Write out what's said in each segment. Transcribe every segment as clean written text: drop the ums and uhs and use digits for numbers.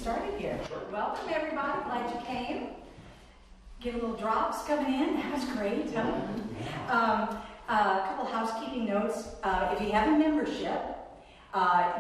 started here. Welcome, everybody. Glad you came. Get a little drops coming in. That was great. Huh? A couple housekeeping notes. If you have a membership,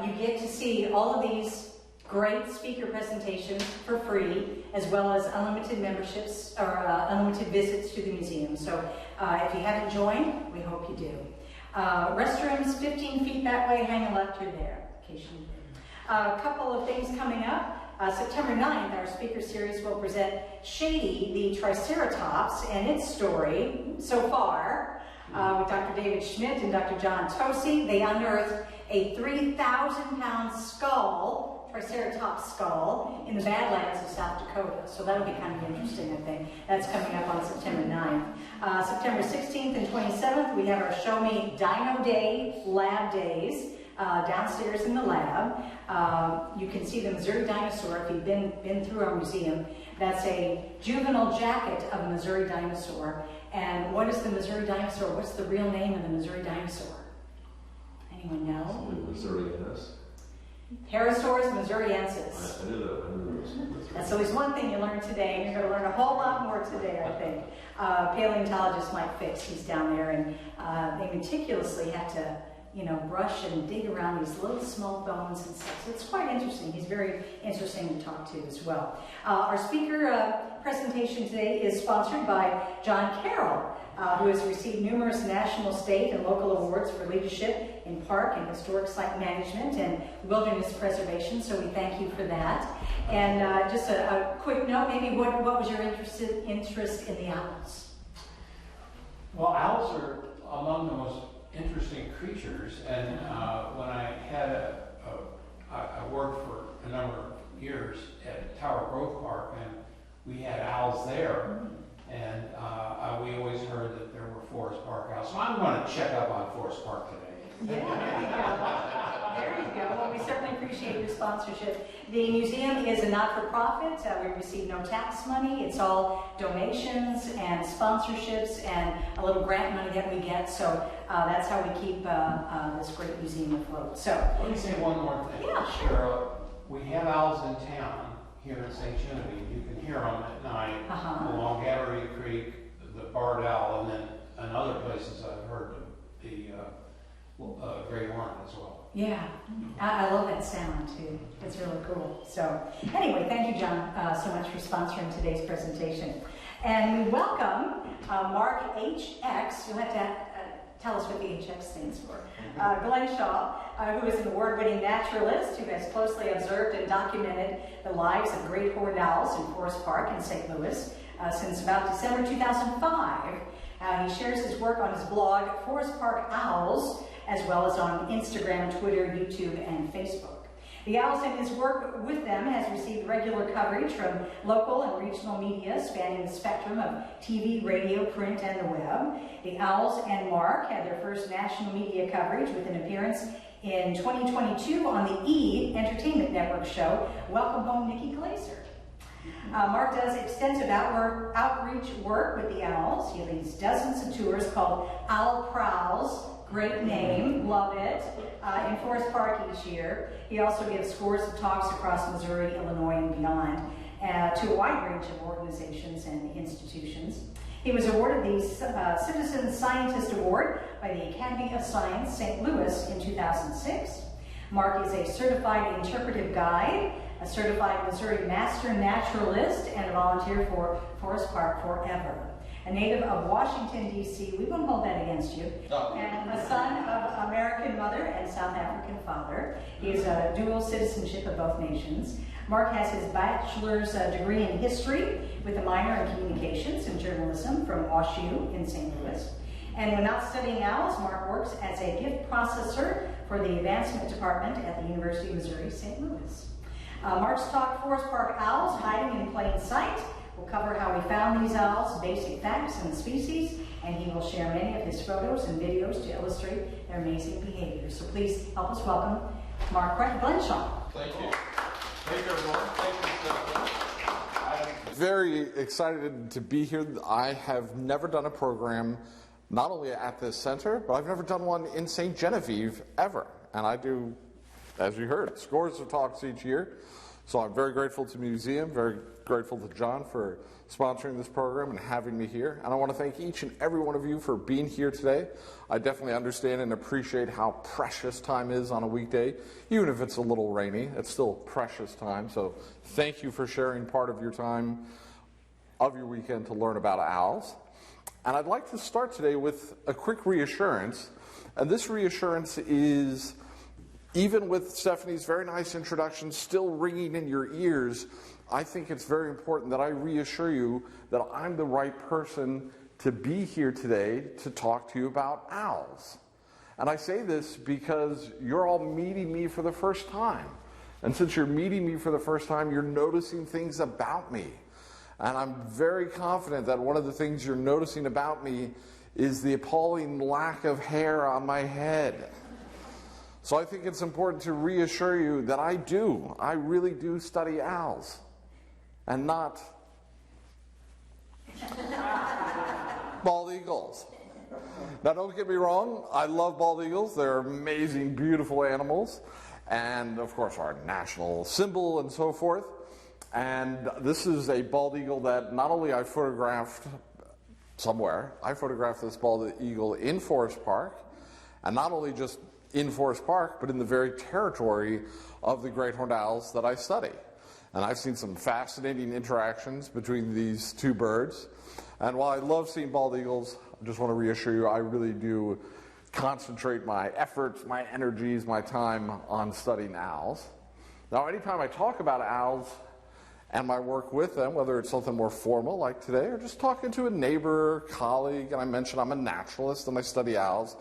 you get to see all of these great speaker presentations for free, as well as unlimited memberships or unlimited visits to the museum. So if you haven't joined, we hope you do. Restrooms 15 feet that way, hang a left, you're there, in case you need it. A couple of things coming up. September 9th, our speaker series will present Shady, the Triceratops, and its story so far with Dr. David Schmidt and Dr. John Tosi. They unearthed a 3,000-pound skull, Triceratops skull, in the Badlands of South Dakota. So that'll be kind of interesting, I think. That's coming up on September 9th. September 16th and 27th, we have our Show Me Dino Day Lab Days. Downstairs in the lab. You can see the Missouri dinosaur if you've been through our museum. That's a juvenile jacket of a Missouri dinosaur. And what is the Missouri dinosaur? What's the real name of the Missouri dinosaur? Anyone know? Missouriensis. Parasaurus missouriensis. I knew that. That's always one thing you learn today, and you're going to learn a whole lot more today, I think. Paleontologist Mike Fix, he's down there, and they meticulously had to brush and dig around these little small bones and stuff. So it's quite interesting. He's very interesting to talk to as well. Our speaker presentation today is sponsored by John Carroll, who has received numerous national, state, and local awards for leadership in park and historic site management and wilderness preservation. So we thank you for that. And just a quick note, maybe what was your interest in the owls? Well, owls are among the most interesting creatures, and when I worked for a number of years at Tower Grove Park, and we had owls there, and we always heard that there were Forest Park owls. So I'm going to check up on Forest Park today. Yeah, there you go. Well, we certainly appreciate your sponsorship. The museum is a not-for-profit. We receive no tax money. It's all donations and sponsorships and a little grant money that we get. So that's how we keep this great museum afloat. So let me say one more thing. Yeah, sure. We have owls in town here in St. Genevieve. You can hear them at night along Gallery Creek, the barred owl, and then in other places I've heard the GreatHorned as well. Yeah, I love that sound too. It's really cool. So anyway, thank you, John, so much for sponsoring today's presentation. And we welcome Mark HX. You'll have to tell us what the HX stands for. Glenshaw, who is an award-winning naturalist who has closely observed and documented the lives of great-horned owls in Forest Park in St. Louis since about December 2005. He shares his work on his blog, Forest Park Owls, as well as on Instagram, Twitter, YouTube, and Facebook. The Owls and his work with them has received regular coverage from local and regional media spanning the spectrum of TV, radio, print, and the web. The Owls and Mark had their first national media coverage with an appearance in 2022 on the E! Entertainment Network show, Welcome Home, Nikki Glaser. Mark does extensive outreach work with the owls. He leads dozens of tours called Owl Prowls, great name, love it, in Forest Park each year. He also gives scores of talks across Missouri, Illinois, and beyond to a wide range of organizations and institutions. He was awarded the Citizen Scientist Award by the Academy of Science St. Louis in 2006. Mark is a certified interpretive guide, a certified Missouri master naturalist, and a volunteer for Forest Park Forever. A native of Washington, D.C., we won't hold that against you, and a son of American mother and South African father. He has a dual citizenship of both nations. Mark has his bachelor's degree in history with a minor in communications and journalism from WashU in St. Louis. And when not studying owls, Mark works as a gift processor for the advancement department at the University of Missouri, St. Louis. Mark's talk, Forest Park Owls, Hiding in Plain Sight. We'll cover how we found these owls, basic facts and species, and he will share many of his photos and videos to illustrate their amazing behavior. So please help us welcome Mark Glenshaw. Thank you. Thank you, everyone. Thank you so much. I'm very excited to be here. I have never done a program not only at this center, but I've never done one in St. Genevieve ever. And I do, as you heard, scores of talks each year. So I'm very grateful to the museum, very grateful to John for sponsoring this program and having me here. And I want to thank each and every one of you for being here today. I definitely understand and appreciate how precious time is on a weekday. Even if it's a little rainy, it's still precious time. So thank you for sharing part of your time of your weekend to learn about owls. And I'd like to start today with a quick reassurance. And this reassurance is, even with Stephanie's very nice introduction still ringing in your ears, I think it's very important that I reassure you that I'm the right person to be here today to talk to you about owls. And I say this because you're all meeting me for the first time. And since you're meeting me for the first time, you're noticing things about me. And I'm very confident that one of the things you're noticing about me is the appalling lack of hair on my head. So I think it's important to reassure you that I really do study owls, and not bald eagles. Now don't get me wrong, I love bald eagles. They're amazing, beautiful animals, and of course our national symbol and so forth. And this is a bald eagle that not only I photographed somewhere, I photographed this bald eagle in Forest Park, and not only just in Forest Park, but in the very territory of the great-horned owls that I study. And I've seen some fascinating interactions between these two birds. And while I love seeing bald eagles, I just want to reassure you, I really do concentrate my efforts, my energies, my time on studying owls. Now, anytime I talk about owls and my work with them, whether it's something more formal like today, or just talking to a neighbor, colleague, and I mentioned I'm a naturalist and I study owls,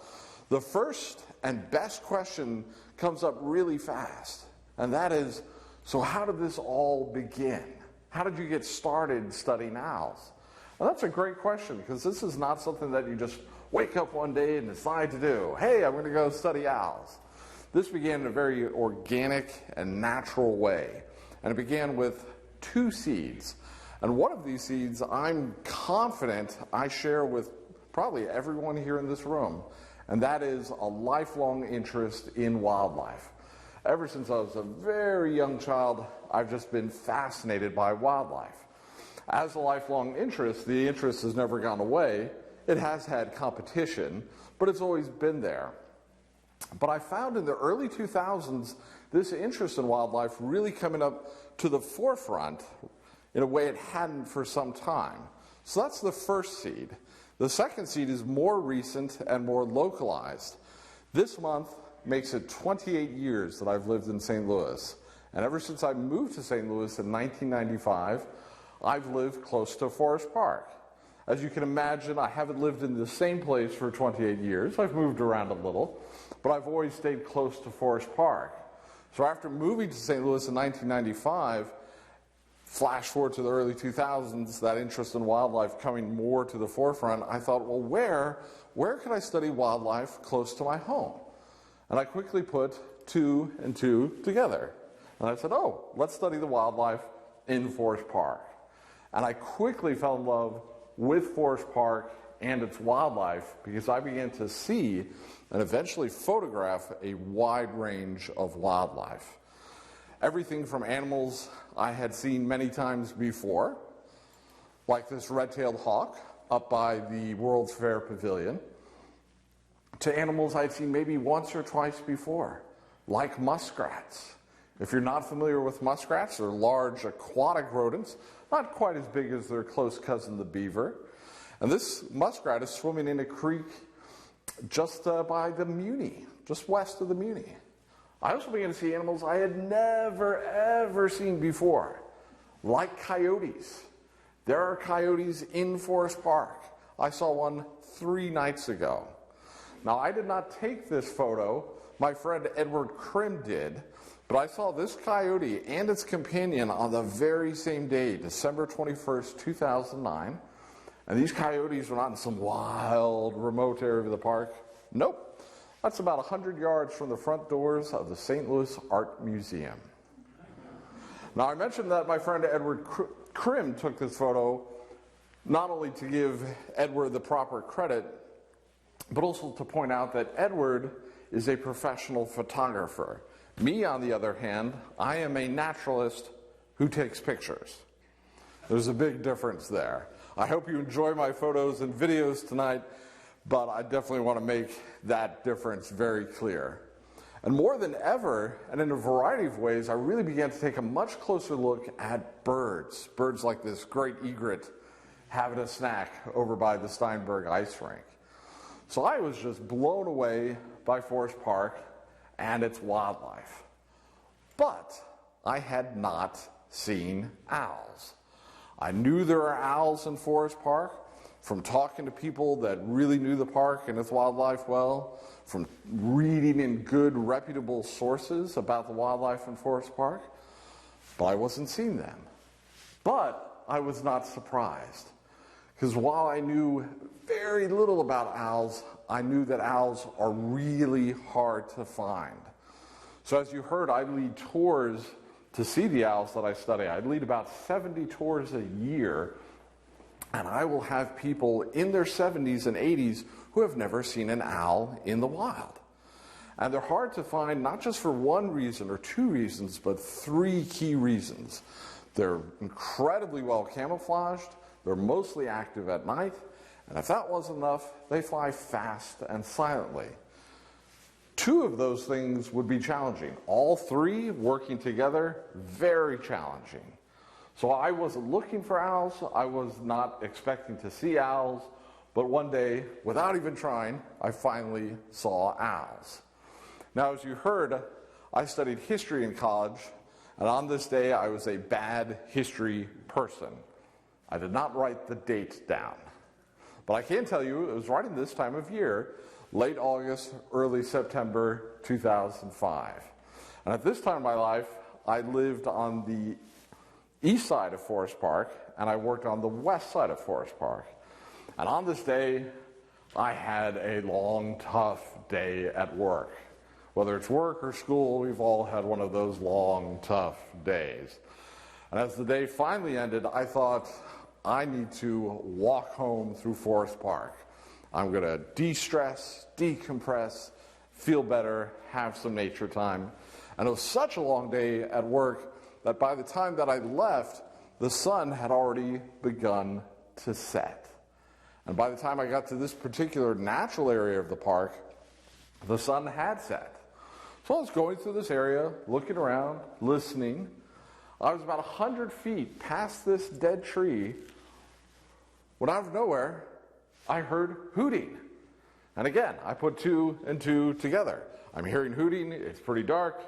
the first and best question comes up really fast, and that is, so how did this all begin? How did you get started studying owls? And that's a great question, because this is not something that you just wake up one day and decide to do. Hey, I'm going to go study owls. This began in a very organic and natural way, and it began with 2 seeds. And one of these seeds I'm confident I share with probably everyone here in this room, and that is a lifelong interest in wildlife. Ever since I was a very young child, I've just been fascinated by wildlife. As a lifelong interest, the interest has never gone away. It has had competition, but it's always been there. But I found in the early 2000s, this interest in wildlife really coming up to the forefront in a way it hadn't for some time. So that's the first seed. The second seed is more recent and more localized. This month makes it 28 years that I've lived in St. Louis. And ever since I moved to St. Louis in 1995, I've lived close to Forest Park. As you can imagine, I haven't lived in the same place for 28 years. I've moved around a little, but I've always stayed close to Forest Park. So after moving to St. Louis in 1995, flash forward to the early 2000s, that interest in wildlife coming more to the forefront, I thought, well, where could I study wildlife close to my home? And I quickly put 2 and 2 together. And I said, oh, let's study the wildlife in Forest Park. And I quickly fell in love with Forest Park and its wildlife because I began to see and eventually photograph a wide range of wildlife. Everything from animals I had seen many times before, like this red-tailed hawk up by the World's Fair Pavilion, to animals I'd seen maybe once or twice before, like muskrats. If you're not familiar with muskrats, they're large aquatic rodents, not quite as big as their close cousin the beaver. And this muskrat is swimming in a creek just by the Muni, just west of the Muni. I also began to see animals I had never, ever seen before, like coyotes. There are coyotes in Forest Park. I saw one 3 nights ago. Now, I did not take this photo. My friend Edward Krim did. But I saw this coyote and its companion on the very same day, December 21st, 2009. And these coyotes were not in some wild, remote area of the park. Nope. That's about 100 yards from the front doors of the St. Louis Art Museum. Now, I mentioned that my friend Edward Krim took this photo not only to give Edward the proper credit, but also to point out that Edward is a professional photographer. Me, on the other hand, I am a naturalist who takes pictures. There's a big difference there. I hope you enjoy my photos and videos tonight, but I definitely want to make that difference very clear. And more than ever, and in a variety of ways, I really began to take a much closer look at birds. Birds like this great egret having a snack over by the Steinberg ice rink. So I was just blown away by Forest Park and its wildlife. But I had not seen owls. I knew there are owls in Forest Park from talking to people that really knew the park and its wildlife well, from reading in good, reputable sources about the wildlife in Forest Park, but I wasn't seeing them. But I was not surprised, because while I knew very little about owls, I knew that owls are really hard to find. So as you heard, I lead tours to see the owls that I study. I lead about 70 tours a year, and I will have people in their 70s and 80s who have never seen an owl in the wild. And they're hard to find, not just for one reason or two reasons, but three key reasons. They're incredibly well camouflaged, they're mostly active at night, and if that wasn't enough, they fly fast and silently. Two of those things would be challenging. All three working together, very challenging. So I wasn't looking for owls, I was not expecting to see owls, but one day, without even trying, I finally saw owls. Now, as you heard, I studied history in college, and on this day I was a bad history person. I did not write the date down. But I can tell you it was right in this time of year, late August, early September 2005. And at this time in my life, I lived on the east side of Forest Park, and I worked on the west side of Forest Park. And on this day, I had a long, tough day at work. Whether it's work or school, we've all had one of those long, tough days. And as the day finally ended, I thought, I need to walk home through Forest Park. I'm going to de-stress, decompress, feel better, have some nature time. And it was such a long day at work that by the time that I left, the sun had already begun to set. And by the time I got to this particular natural area of the park, the sun had set. So I was going through this area, looking around, listening. I was about 100 feet past this dead tree when out of nowhere, I heard hooting. And again, I put two and two together. I'm hearing hooting, it's pretty dark,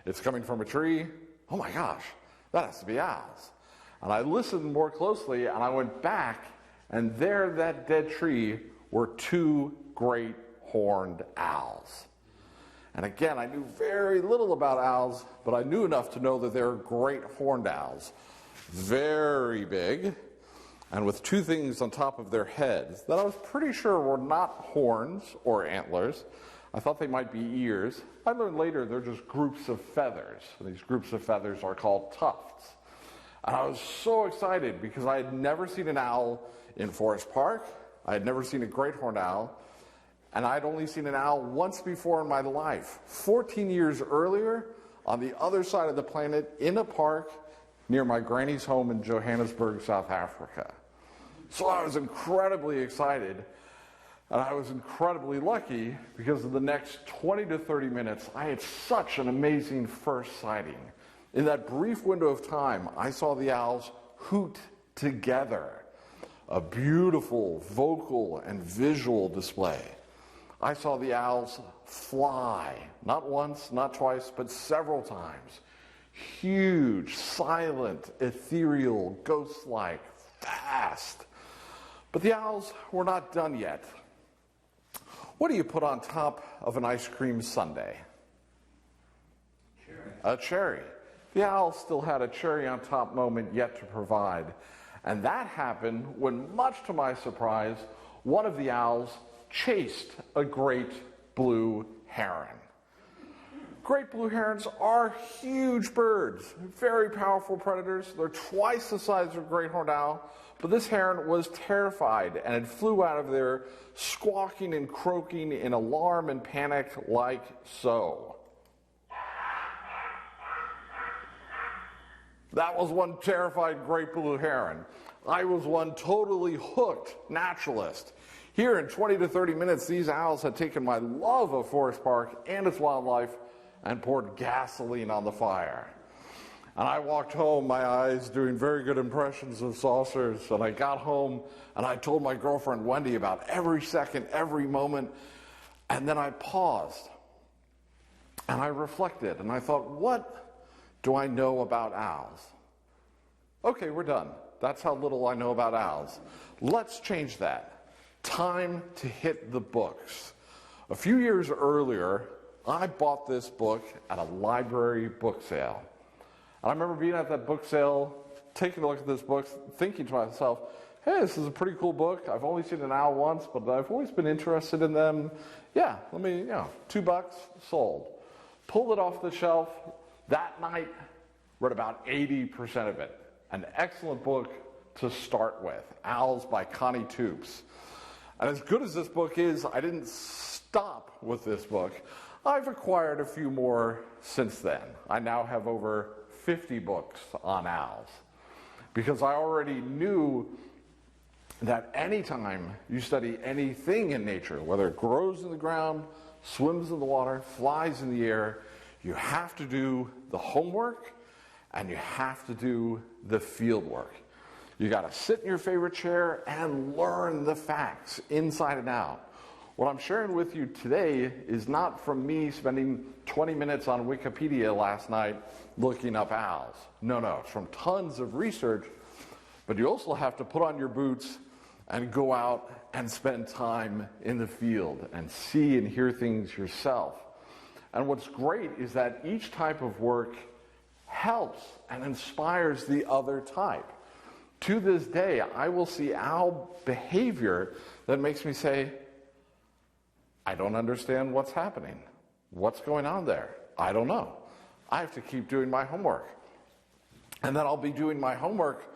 it's coming from a tree. Oh my gosh, that has to be owls. And I listened more closely, and I went back, and there in that dead tree were two great horned owls. And again, I knew very little about owls, but I knew enough to know that they were great horned owls. Very big, and with two things on top of their heads that I was pretty sure were not horns or antlers. I thought they might be ears. I learned later they're just groups of feathers. And these groups of feathers are called tufts. And I was so excited because I had never seen an owl in Forest Park. I had never seen a great horned owl. And I'd only seen an owl once before in my life, 14 years earlier, on the other side of the planet, in a park near my granny's home in Johannesburg, South Africa. So I was incredibly excited, and I was incredibly lucky because in the next 20 to 30 minutes, I had such an amazing first sighting. In that brief window of time, I saw the owls hoot together, a beautiful vocal and visual display. I saw the owls fly, not once, not twice, but several times. Huge, silent, ethereal, ghost-like, fast. But the owls were not done yet. What do you put on top of an ice cream sundae? Cherry. A cherry. The owl still had a cherry on top moment yet to provide. And that happened when, much to my surprise, one of the owls chased a great blue heron. Great blue herons are huge birds, very powerful predators. They're twice the size of a great horned owl, but this heron was terrified and it flew out of there squawking and croaking in alarm and panic like so. That was one terrified great blue heron. I was one totally hooked naturalist. Here in 20 to 30 minutes, these owls had taken my love of Forest Park and its wildlife and poured gasoline on the fire. And I walked home, my eyes doing very good impressions of saucers, and I got home and I told my girlfriend Wendy about every second, every moment, and then I paused and I reflected and I thought, what do I know about owls? Okay, we're done. That's how little I know about owls. Let's change that. Time to hit the books. A few years earlier, I bought this book at a library book sale. And I remember being at that book sale, taking a look at this book, thinking to myself, hey, this is a pretty cool book. I've only seen an owl once, but I've always been interested in them. Yeah, let me, $2, sold. Pulled it off the shelf. That night, read about 80% of it. An excellent book to start with, Owls by Connie Toops. And as good as this book is, I didn't stop with this book. I've acquired a few more since then. I now have over 50 books on owls because I already knew that anytime you study anything in nature, whether it grows in the ground, swims in the water, flies in the air, you have to do the homework and you have to do the field work. You got to sit in your favorite chair and learn the facts inside and out. What I'm sharing with you today is not from me spending 20 minutes on Wikipedia last night looking up owls. No, it's from tons of research, but you also have to put on your boots and go out and spend time in the field and see and hear things yourself. And what's great is that each type of work helps and inspires the other type. To this day, I will see owl behavior that makes me say, I don't understand what's happening. What's going on there? I don't know. I have to keep doing my homework. And then I'll be doing my homework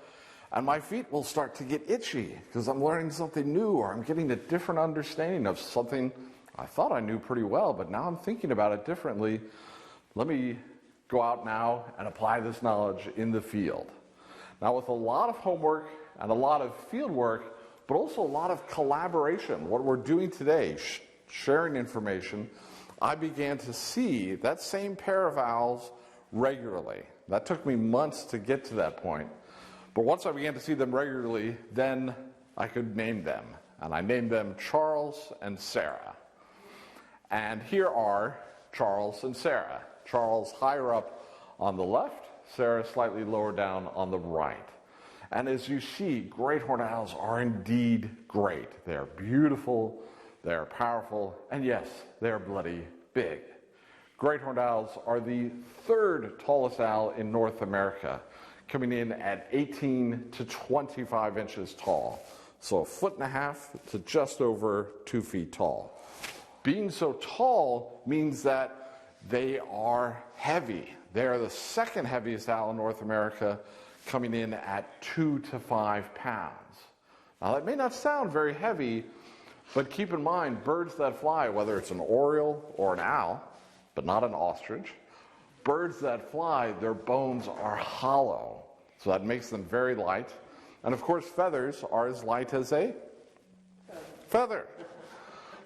and my feet will start to get itchy because I'm learning something new or I'm getting a different understanding of something I thought I knew pretty well, but now I'm thinking about it differently. Let me go out now and apply this knowledge in the field. Now, with a lot of homework and a lot of field work, but also a lot of collaboration, what we're doing today, sharing information, I began to see that same pair of owls regularly. That took me months to get to that point. But once I began to see them regularly, then I could name them. And I named them Charles and Sarah. And here are Charles and Sarah. Charles higher up on the left, Sarah slightly lower down on the right. And as you see, great-horned owls are indeed great. They're beautiful, they're powerful, and yes, they're bloody big. Great-horned owls are the third tallest owl in North America, coming in at 18 to 25 inches tall. So 1.5 feet to just over 2 feet tall. Being so tall means that they are heavy. They are the second heaviest owl in North America, coming in at 2 to 5 pounds. Now that may not sound very heavy, but keep in mind, birds that fly, whether it's an oriole or an owl, but not an ostrich, birds that fly, their bones are hollow. So that makes them very light. And of course, feathers are as light as a feather.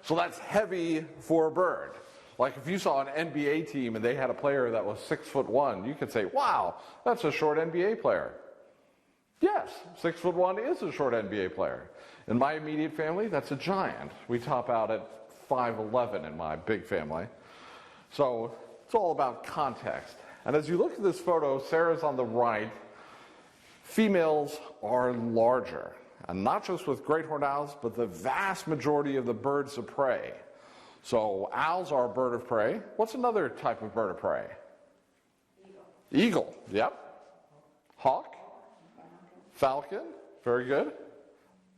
So that's heavy for a bird. Like if you saw an NBA team and they had a player that was 6'1", you could say, wow, that's a short NBA player. Yes, 6'1" is a short NBA player. In my immediate family, that's a giant. We top out at 5'11" in my big family. So it's all about context. And as you look at this photo, Sarah's on the right. Females are larger, and not just with great-horned owls, but the vast majority of the birds of prey. So owls are a bird of prey. What's another type of bird of prey? Eagle, yep. Hawk, falcon, very good.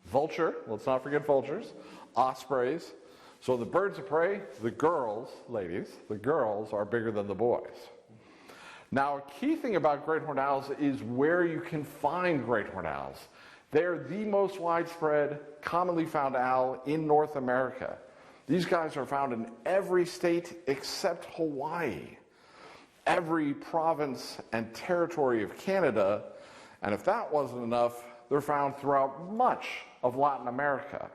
Vulture, let's not forget vultures. Ospreys. So the birds of prey, the girls, ladies, the girls are bigger than the boys. Now, a key thing about great-horned owls is where you can find great-horned owls. They're the most widespread, commonly found owl in North America. These guys are found in every state except Hawaii. every province and territory of Canada, and if that wasn't enough, they're found throughout much of Latin America.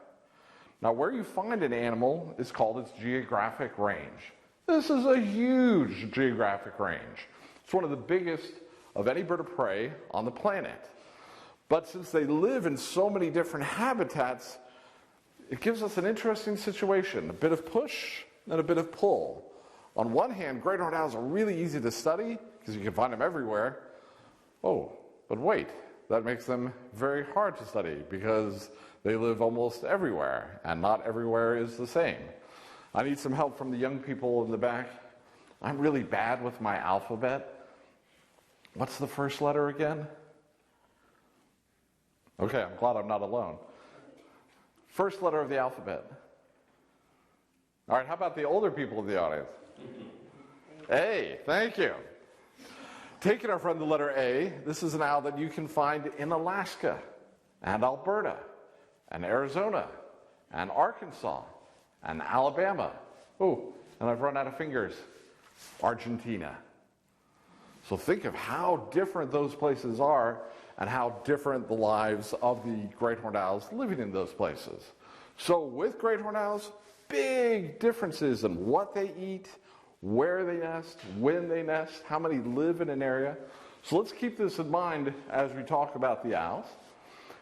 Now, where you find an animal is called its geographic range. This is a huge geographic range. It's one of the biggest of any bird of prey on the planet. But since they live in so many different habitats, it gives us an interesting situation, a bit of push and a bit of pull. On one hand, great-horned owls are really easy to study because you can find them everywhere. Oh, but wait, that makes them very hard to study because they live almost everywhere, and not everywhere is the same. I need some help from the young people in the back. I'm really bad with my alphabet. What's the first letter again? Okay, I'm glad I'm not alone. First letter of the alphabet. All right, how about the older people in the audience? A, thank you. Taking our friend the letter A, this is an owl that you can find in Alaska and Alberta and Arizona and Arkansas and Alabama. Oh, and I've run out of fingers. Argentina. So think of how different those places are and how different the lives of the great-horned owls living in those places. So with great-horned owls, big differences in what they eat, where they nest, when they nest, how many live in an area. So let's keep this in mind as we talk about the owls.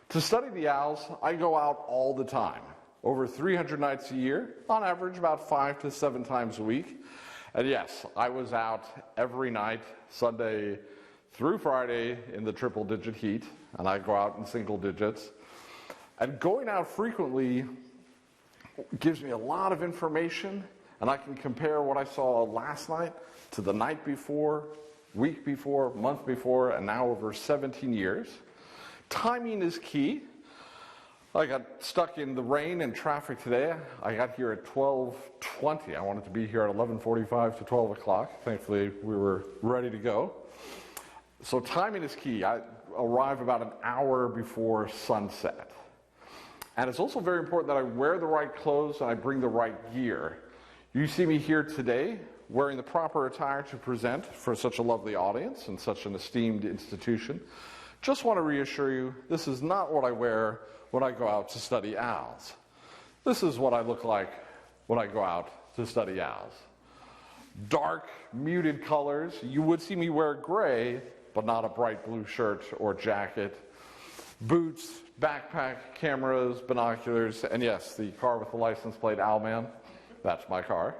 To study the owls, I go out all the time, over 300 nights a year, on average about 5 to 7 times a week. And yes, I was out every night, Sunday through Friday, in the triple-digit heat, and I go out in single digits. And going out frequently gives me a lot of information, and I can compare what I saw last night to the night before, week before, month before, and now over 17 years. Timing is key. I got stuck in the rain and traffic today. I got here at 12:20. I wanted to be here at 11:45 to 12 o'clock. Thankfully, we were ready to go. So timing is key. I arrive about an hour before sunset. And it's also very important that I wear the right clothes and I bring the right gear. You see me here today wearing the proper attire to present for such a lovely audience and such an esteemed institution. Just want to reassure you, this is not what I wear when I go out to study owls. This is what I look like when I go out to study owls. Dark, muted colors. You would see me wear gray, but not a bright blue shirt or jacket. Boots, backpack, cameras, binoculars, and yes, the car with the license plate Owlman. That's my car.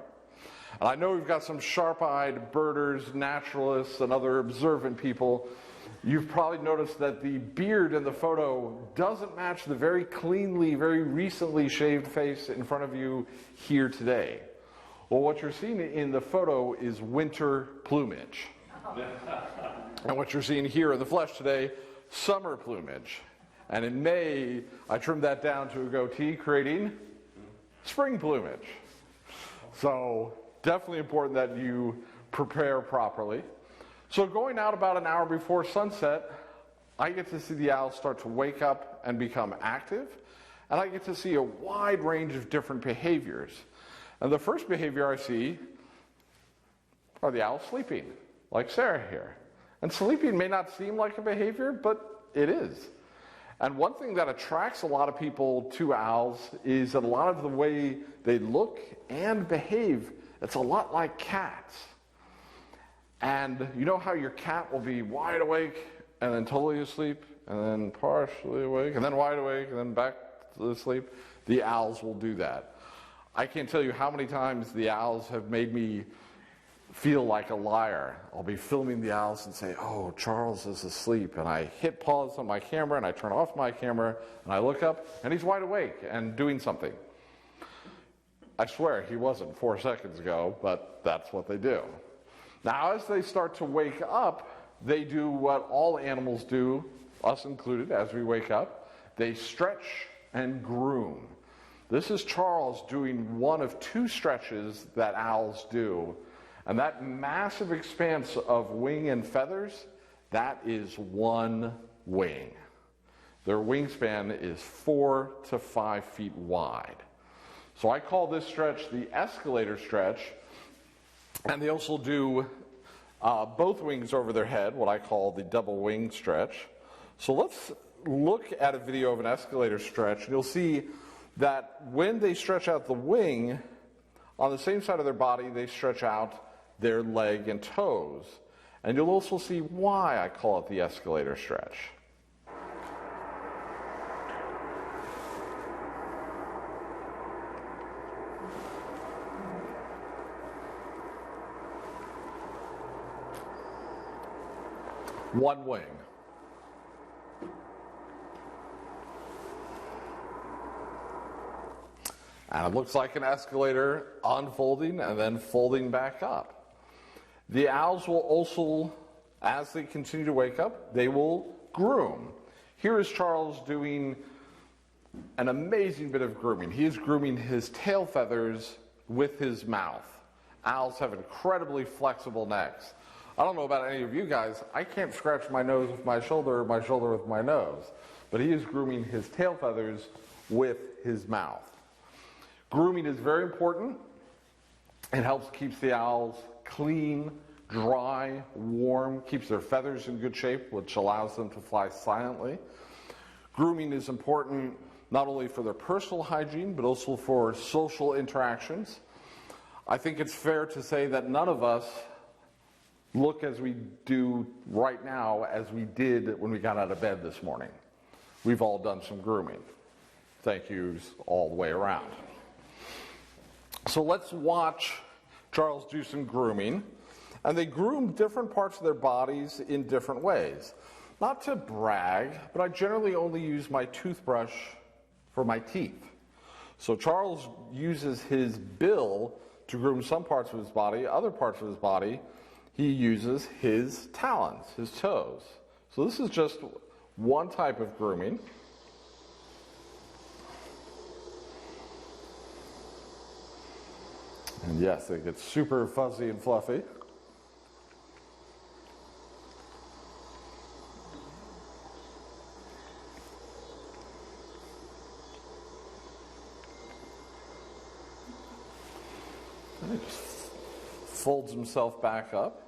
And I know we've got some sharp-eyed birders, naturalists, and other observant people. You've probably noticed that the beard in the photo doesn't match the very cleanly, very recently shaved face in front of you here today. Well, what you're seeing in the photo is winter plumage. And what you're seeing here in the flesh today, summer plumage. And in May, I trimmed that down to a goatee, creating spring plumage. So definitely important that you prepare properly. So going out about an hour before sunset, I get to see the owls start to wake up and become active, and I get to see a wide range of different behaviors. And the first behavior I see are the owls sleeping, like Sarah here. And sleeping may not seem like a behavior, but it is. And one thing that attracts a lot of people to owls is that a lot of the way they look and behave, it's a lot like cats. And you know how your cat will be wide awake and then totally asleep and then partially awake and then wide awake and then back to sleep? The owls will do that. I can't tell you how many times the owls have made me feel like a liar. I'll be filming the owls and say, oh, Charles is asleep. And I hit pause on my camera and I turn off my camera and I look up and he's wide awake and doing something. I swear he wasn't 4 seconds ago, but that's what they do. Now, as they start to wake up, they do what all animals do, us included, as we wake up. They stretch and groom. This is Charles doing one of 2 stretches that owls do. And that massive expanse of wing and feathers, that is one wing. Their wingspan is 4 to 5 feet wide. So I call this stretch the escalator stretch. And they also do both wings over their head, what I call the double wing stretch. So let's look at a video of an escalator stretch, and you'll see that when they stretch out the wing, on the same side of their body, they stretch out their leg and toes. And you'll also see why I call it the escalator stretch. One wing. And it looks like an escalator unfolding and then folding back up. The owls will also, as they continue to wake up, they will groom. Here is Charles doing an amazing bit of grooming. He is grooming his tail feathers with his mouth. Owls have incredibly flexible necks. I don't know about any of you guys, I can't scratch my nose with my shoulder or my shoulder with my nose, but he is grooming his tail feathers with his mouth. Grooming is very important. It helps keep the owls clean, dry, warm, keeps their feathers in good shape, which allows them to fly silently. Grooming is important not only for their personal hygiene, but also for social interactions. I think it's fair to say that none of us look as we do right now as we did when we got out of bed this morning. We've all done some grooming. Thank yous all the way around. So let's watch Charles do some grooming. And they groom different parts of their bodies in different ways. Not to brag, but I generally only use my toothbrush for my teeth. So Charles uses his bill to groom some parts of his body. Other parts of his body, he uses his talons, his toes. So this is just one type of grooming. And yes, it gets super fuzzy and fluffy. And he just folds himself back up.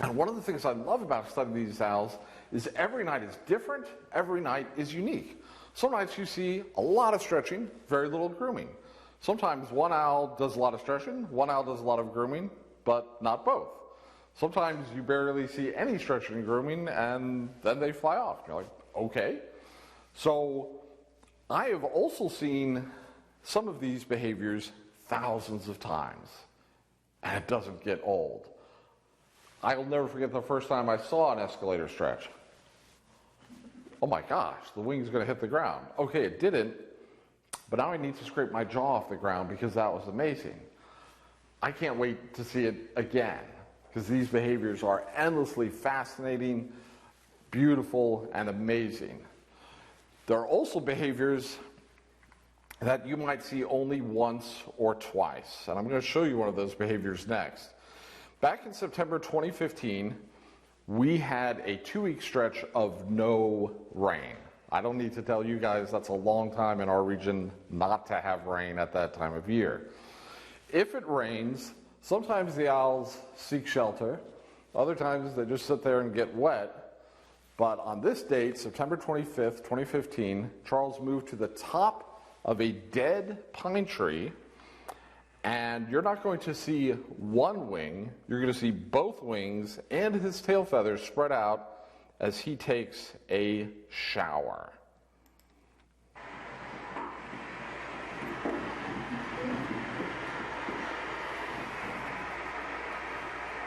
And one of the things I love about studying these owls is every night is different, every night is unique. Some nights you see a lot of stretching, very little grooming. Sometimes one owl does a lot of stretching, one owl does a lot of grooming, but not both. Sometimes you barely see any stretching and grooming, and then they fly off. You're like, okay. So I have also seen some of these behaviors thousands of times, and it doesn't get old. I'll never forget the first time I saw an escalator stretch. Oh my gosh, the wing's going to hit the ground. Okay, it didn't, but now I need to scrape my jaw off the ground because that was amazing. I can't wait to see it again because these behaviors are endlessly fascinating, beautiful, and amazing. There are also behaviors that you might see only once or twice, and I'm going to show you one of those behaviors next. Back in September 2015, we had a 2-week stretch of no rain. I don't need to tell you guys that's a long time in our region not to have rain at that time of year. If it rains, sometimes the owls seek shelter. Other times they just sit there and get wet. But on this date, September 25th, 2015, Charles moved to the top of a dead pine tree. And you're not going to see one wing, you're going to see both wings and his tail feathers spread out as he takes a shower.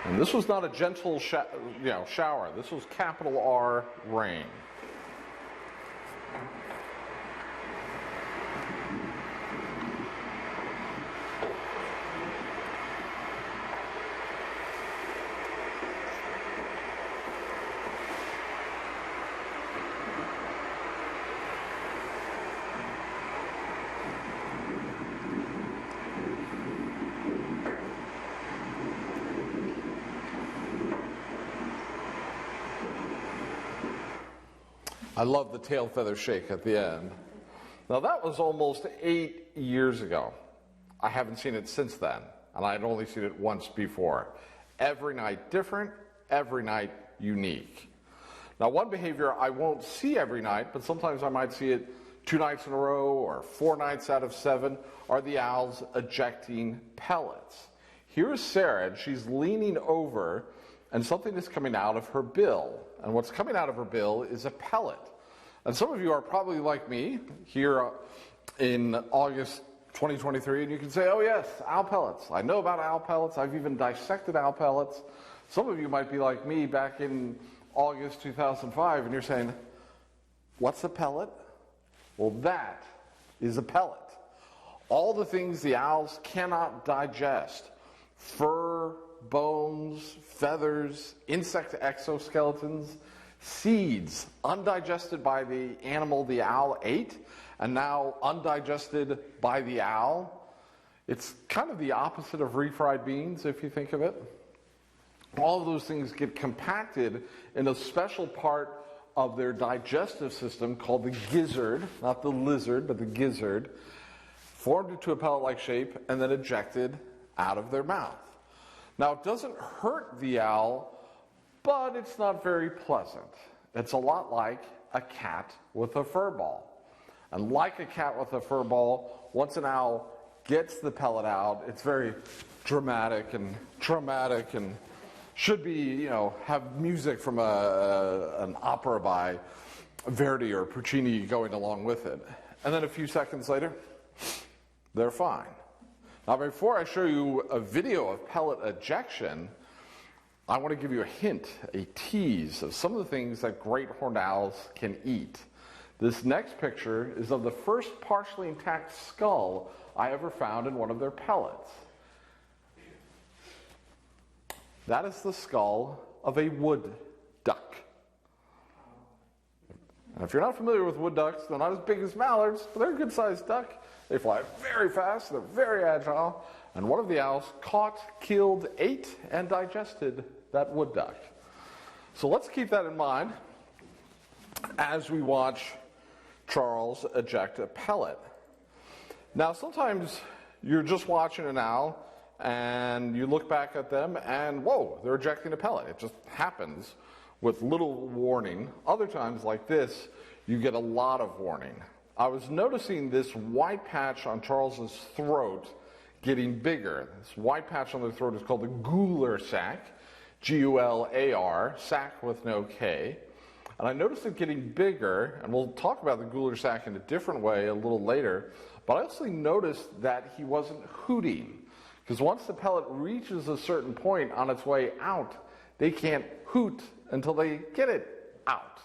And this was not a gentle shower, this was capital R rain. I love the tail feather shake at the end. Now that was almost 8 years ago. I haven't seen it since then, and I'd only seen it once before. Every night different, every night unique. Now, one behavior I won't see every night, but sometimes I might see it 2 nights in a row or 4 nights out of 7, are the owls ejecting pellets. Here's Sarah, and she's leaning over, and something is coming out of her bill. And what's coming out of her bill is a pellet. And some of you are probably like me here in August 2023, and you can say, oh yes, owl pellets. I know about owl pellets. I've even dissected owl pellets. Some of you might be like me back in August 2005, and you're saying, what's a pellet? Well, that is a pellet. All the things the owls cannot digest, fur, bones, feathers, insect exoskeletons, seeds, undigested by the animal the owl ate, and now undigested by the owl. It's kind of the opposite of refried beans, if you think of it. All of those things get compacted in a special part of their digestive system called the gizzard, not the lizard, but the gizzard, formed into a pellet-like shape, and then ejected out of their mouth. Now, it doesn't hurt the owl, but it's not very pleasant. It's a lot like a cat with a fur ball. And like a cat with a fur ball, once an owl gets the pellet out, it's very dramatic and traumatic and should be, have music from an opera by Verdi or Puccini going along with it. And then a few seconds later, they're fine. Now, before I show you a video of pellet ejection, I want to give you a hint, a tease of some of the things that great-horned owls can eat. This next picture is of the first partially intact skull I ever found in one of their pellets. That is the skull of a wood duck. And if you're not familiar with wood ducks, they're not as big as mallards, but they're a good-sized duck. They fly very fast, they're very agile, and one of the owls caught, killed, ate, and digested that wood duck. So let's keep that in mind as we watch Charles eject a pellet. Now, sometimes you're just watching an owl, and you look back at them, and whoa, they're ejecting a pellet. It just happens with little warning. Other times, like this, you get a lot of warning. I was noticing this white patch on Charles's throat getting bigger. This white patch on the throat is called the Ghouler Sack, G-U-L-A-R, sack with no K. And I noticed it getting bigger, and we'll talk about the Ghouler Sack in a different way a little later, but I also noticed that he wasn't hooting. Because once the pellet reaches a certain point on its way out, they can't hoot until they get it out.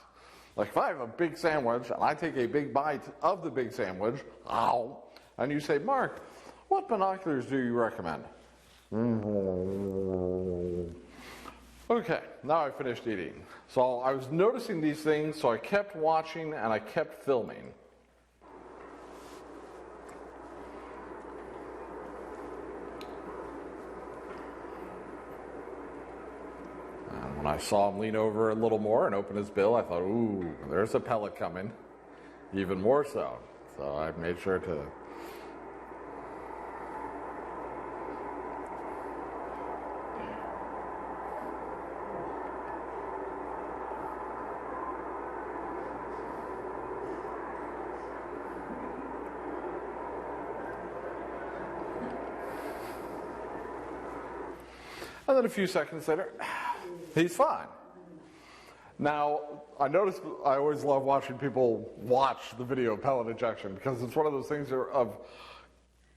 Like if I have a big sandwich and I take a big bite of the big sandwich, ow, and you say, Mark, what binoculars do you recommend? Okay, now I finished eating. So I was noticing these things, so I kept watching and I kept filming. When I saw him lean over a little more and open his bill, I thought, ooh, there's a pellet coming. Even more so. So I made sure to... And then a few seconds later, he's fine. Now, I noticed I always love watching people watch the video of pellet ejection because it's one of those things of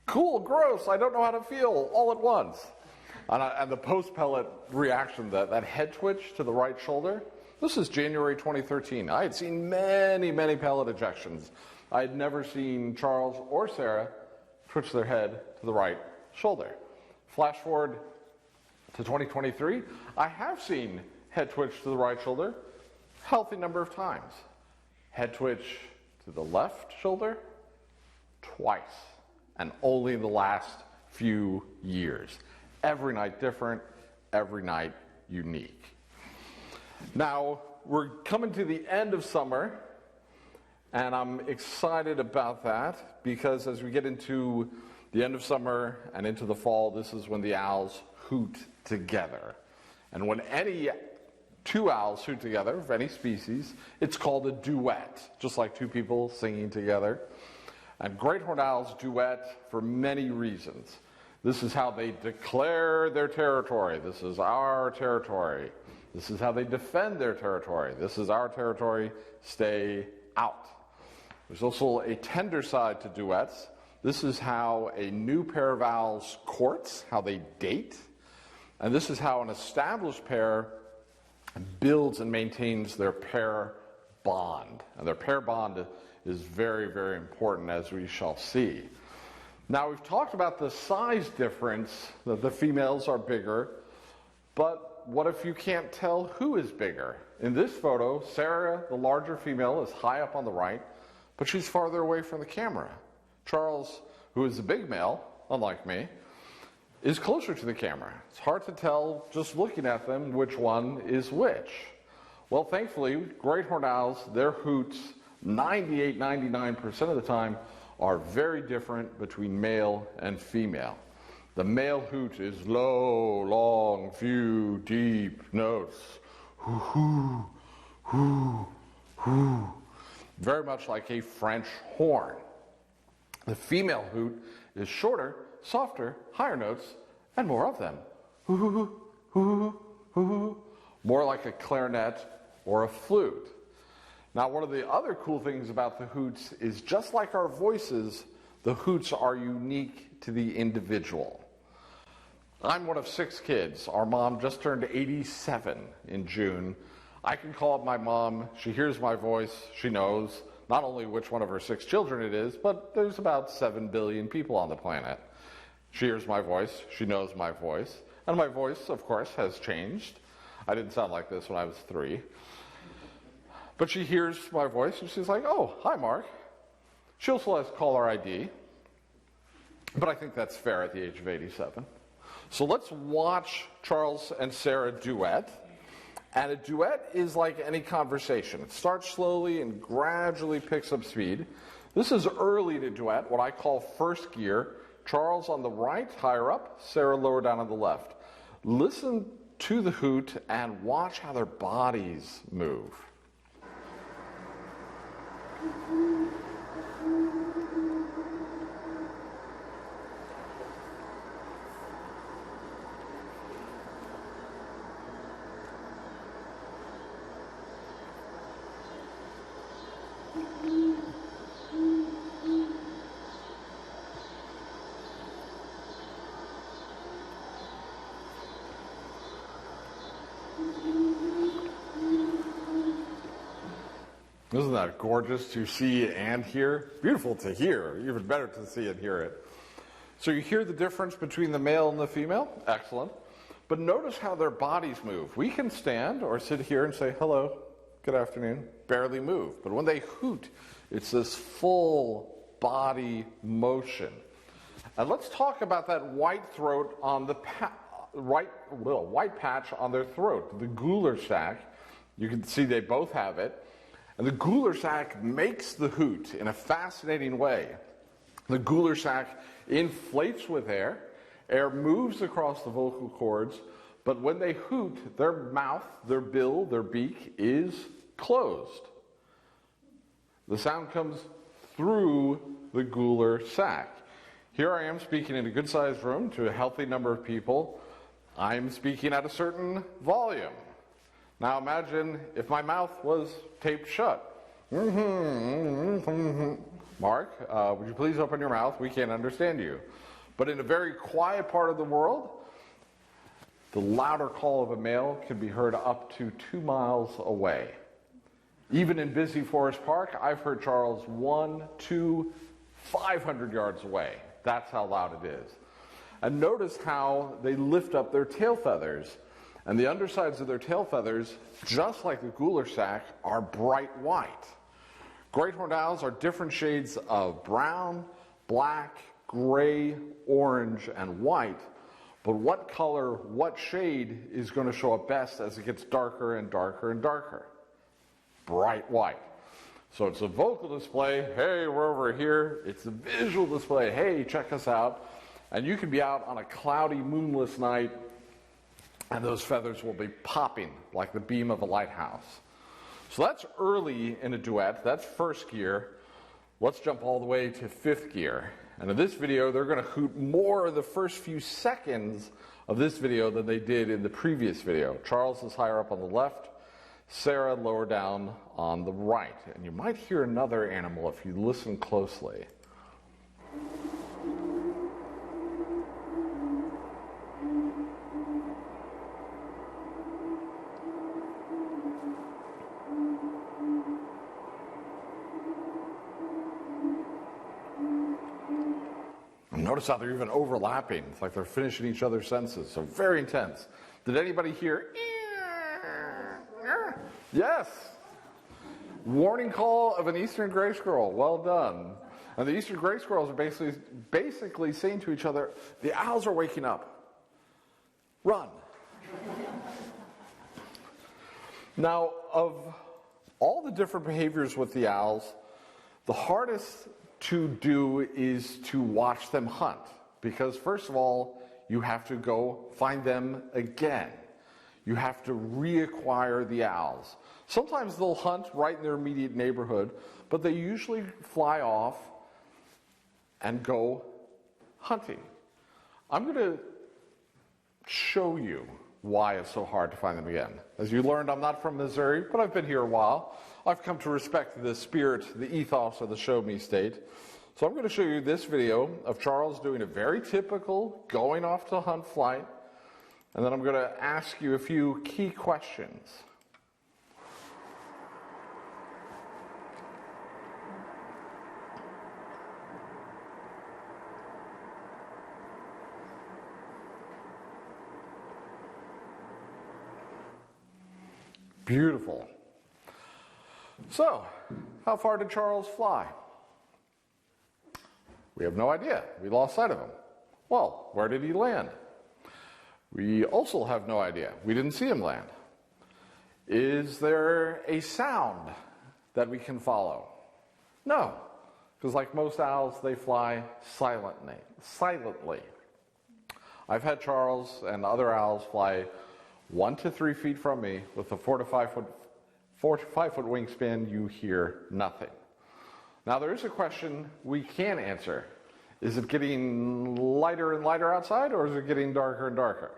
cool, gross, I don't know how to feel all at once. And the post-pellet reaction, that head twitch to the right shoulder, this is January 2013. I had seen many, many pellet ejections. I had never seen Charles or Sarah twitch their head to the right shoulder. Flash forward to 2023, I have seen head twitch to the right shoulder a healthy number of times. Head twitch to the left shoulder twice, and only in the last few years. Every night different, every night unique. Now, we're coming to the end of summer, and I'm excited about that because as we get into The end of summer and into the fall, this is when the owls hoot together. And when any two owls hoot together, of any species, it's called a duet, just like two people singing together. And great-horned owls duet for many reasons. This is how they declare their territory. This is our territory. This is how they defend their territory. This is our territory. Stay out. There's also a tender side to duets. This is how a new pair of owls courts, how they date. And this is how an established pair builds and maintains their pair bond. And their pair bond is very, very important, as we shall see. Now, we've talked about the size difference, that the females are bigger, but what if you can't tell who is bigger? In this photo, Sarah, the larger female, is high up on the right, but she's farther away from the camera. Charles, who is a big male, unlike me, is closer to the camera. It's hard to tell just looking at them which one is which. Well, thankfully, great-horned owls, their hoots, 99% of the time, are very different between male and female. The male hoot is low, long, few, deep notes. Hoo, hoo, hoo, hoo. Very much like a French horn. The female hoot is shorter, softer, higher notes, and more of them. Hoo, hoo, hoo, hoo, hoo, hoo. More like a clarinet or a flute. Now, one of the other cool things about the hoots is just like our voices, the hoots are unique to the individual. I'm one of 6 kids. Our mom just turned 87 in June. I can call up my mom. She hears my voice. She knows not only which one of her 6 children it is, but there's about 7 billion people on the planet. She hears my voice. She knows my voice. And my voice, of course, has changed. I didn't sound like this when I was 3. But she hears my voice, and she's like, oh, hi, Mark. She also has caller ID. But I think that's fair at the age of 87. So let's watch Charles and Sarah duet. And a duet is like any conversation. It starts slowly and gradually picks up speed. This is early in a duet, what I call first gear. Charles on the right, higher up, Sarah lower down on the left. Listen to the hoot and watch how their bodies move. Isn't that gorgeous to see and hear? Beautiful to hear, even better to see and hear it. So you hear the difference between the male and the female? Excellent. But notice how their bodies move. We can stand or sit here and say, hello, good afternoon, barely move. But when they hoot, it's this full body motion. And let's talk about that white throat on the white patch on their throat, the Ghouler Sack. You can see they both have it. And the Ghouler Sack makes the hoot in a fascinating way. The Ghouler Sack inflates with air. Air moves across the vocal cords, but when they hoot, their mouth, their bill, their beak is closed. The sound comes through the Ghouler Sack. Here I am speaking in a good-sized room to a healthy number of people. I'm speaking at a certain volume. Now imagine if my mouth was taped shut. Mark, would you please open your mouth? We can't understand you. But in a very quiet part of the world, the louder call of a male can be heard up to 2 miles away. Even in busy Forest Park, I've heard Charles 1, 2, 500 yards away. That's how loud it is. And notice how they lift up their tail feathers. And the undersides of their tail feathers, just like the Ghouler Sack, are bright white. Great-horned owls are different shades of brown, black, gray, orange, and white. But what color, what shade is going to show up best as it gets darker and darker and darker? Bright white. So it's a vocal display, hey, we're over here. It's a visual display, hey, check us out. And you can be out on a cloudy, moonless night, and those feathers will be popping like the beam of a lighthouse. So that's early in a duet. That's first gear. Let's jump all the way to fifth gear. And in this video, they're going to hoot more in the first few seconds of this video than they did in the previous video. Charles is higher up on the left, Sarah lower down on the right. And you might hear another animal if you listen closely. Notice how they're even overlapping. It's like they're finishing each other's sentences. So very intense. Did anybody hear? Yes. Warning call of an eastern gray squirrel. Well done. And the eastern gray squirrels are basically saying to each other, the owls are waking up. Run. Now, of all the different behaviors with the owls, the hardest to do is to watch them hunt, because first of all, you have to go find them again. You have to reacquire the owls. Sometimes they'll hunt right in their immediate neighborhood, but they usually fly off and go hunting. I'm going to show you why it's so hard to find them again. As you learned, I'm not from Missouri, but I've been here a while. I've come to respect the spirit, the ethos of the show me state. So I'm going to show you this video of Charles doing a very typical going off to hunt flight, and then I'm going to ask you a few key questions. Beautiful. So, how far did Charles fly? We have no idea. We lost sight of him. Well, where did he land? We also have no idea. We didn't see him land. Is there a sound that we can follow? No, because like most owls, they fly silently. I've had Charles and other owls fly 1 to 3 feet from me with a 4 to 5 foot wingspan. You hear nothing. Now there is a question we can answer. Is it getting lighter and lighter outside, or is it getting darker and darker?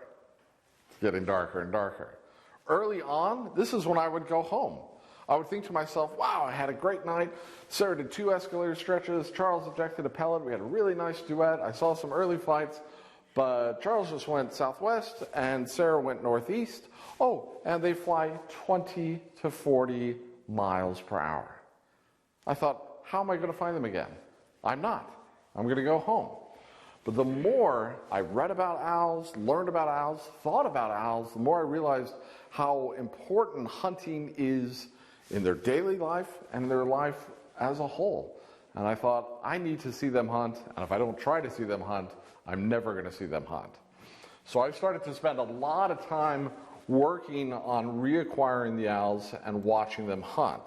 It's getting darker and darker. Early on, this is when I would go home. I would think to myself, wow, I had a great night. Sarah did 2 escalator stretches. Charles ejected a pellet. We had a really nice duet. I saw some early flights. But Charles just went southwest and Sarah went northeast. Oh, and they fly 20 to 40 miles per hour. I thought, how am I going to find them again? I'm not. I'm going to go home. But the more I read about owls, learned about owls, thought about owls, the more I realized how important hunting is in their daily life and their life as a whole. And I thought, I need to see them hunt, and if I don't try to see them hunt, I'm never going to see them hunt. So I started to spend a lot of time working on reacquiring the owls and watching them hunt.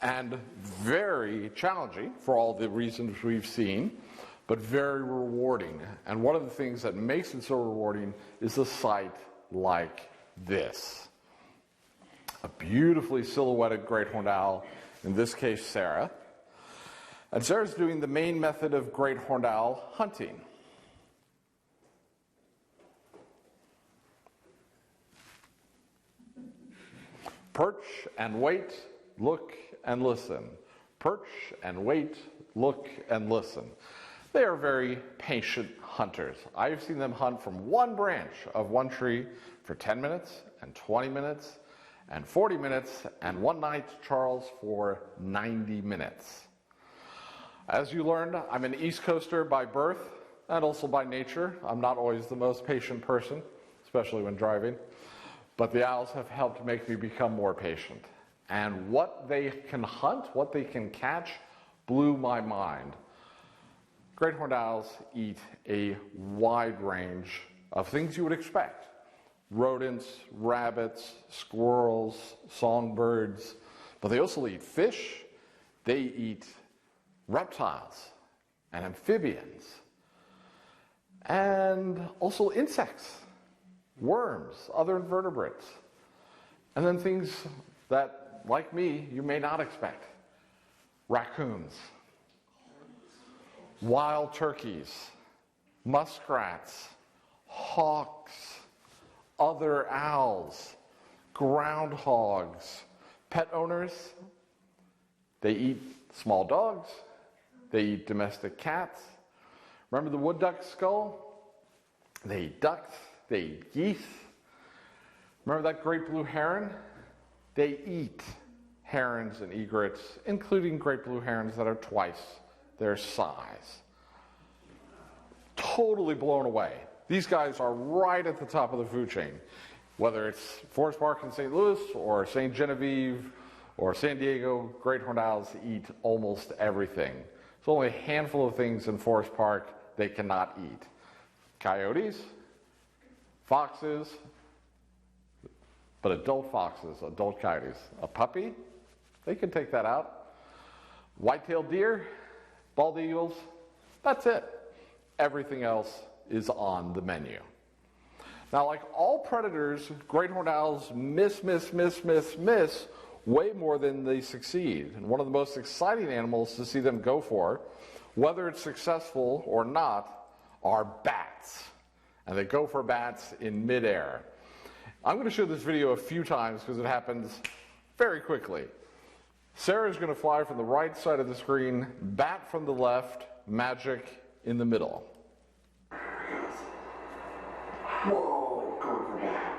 And very challenging for all the reasons we've seen, but very rewarding. And one of the things that makes it so rewarding is a sight like this. A beautifully silhouetted great-horned owl, in this case Sarah. And Sarah's doing the main method of great-horned owl hunting. Perch and wait, look and listen. Perch and wait, look and listen. They are very patient hunters. I've seen them hunt from one branch of one tree for 10 minutes and 20 minutes and 40 minutes, and one night, Charles, for 90 minutes. As you learned, I'm an East Coaster by birth and also by nature. I'm not always the most patient person, especially when driving. But the owls have helped make me become more patient. And what they can hunt, what they can catch, blew my mind. Great-horned owls eat a wide range of things you would expect. Rodents, rabbits, squirrels, songbirds. But they also eat fish, They eat reptiles and amphibians and also insects, worms, other invertebrates, and then things that, like me, you may not expect. Raccoons, wild turkeys, muskrats, hawks, other owls, groundhogs. Pet owners, they eat small dogs, they eat domestic cats. Remember the wood duck skull? They eat ducks, they eat geese. Remember that great blue heron? They eat herons and egrets, including great blue herons that are twice their size. Totally blown away. These guys are right at the top of the food chain. Whether it's Forest Park in St. Louis or St. Genevieve or San Diego, great-horned owls eat almost everything. There's only a handful of things in Forest Park they cannot eat. Coyotes, foxes, but adult foxes, adult coyotes. A puppy, they can take that out. White-tailed deer, bald eagles, that's it. Everything else is on the menu. Now, like all predators, great-horned owls miss way more than they succeed. And one of the most exciting animals to see them go for, whether it's successful or not, are bats. And they go for bats in midair. I'm going to show this video a few times because it happens very quickly. Sarah's going to fly from the right side of the screen, bat from the left, magic in the middle. Whoa, going for that.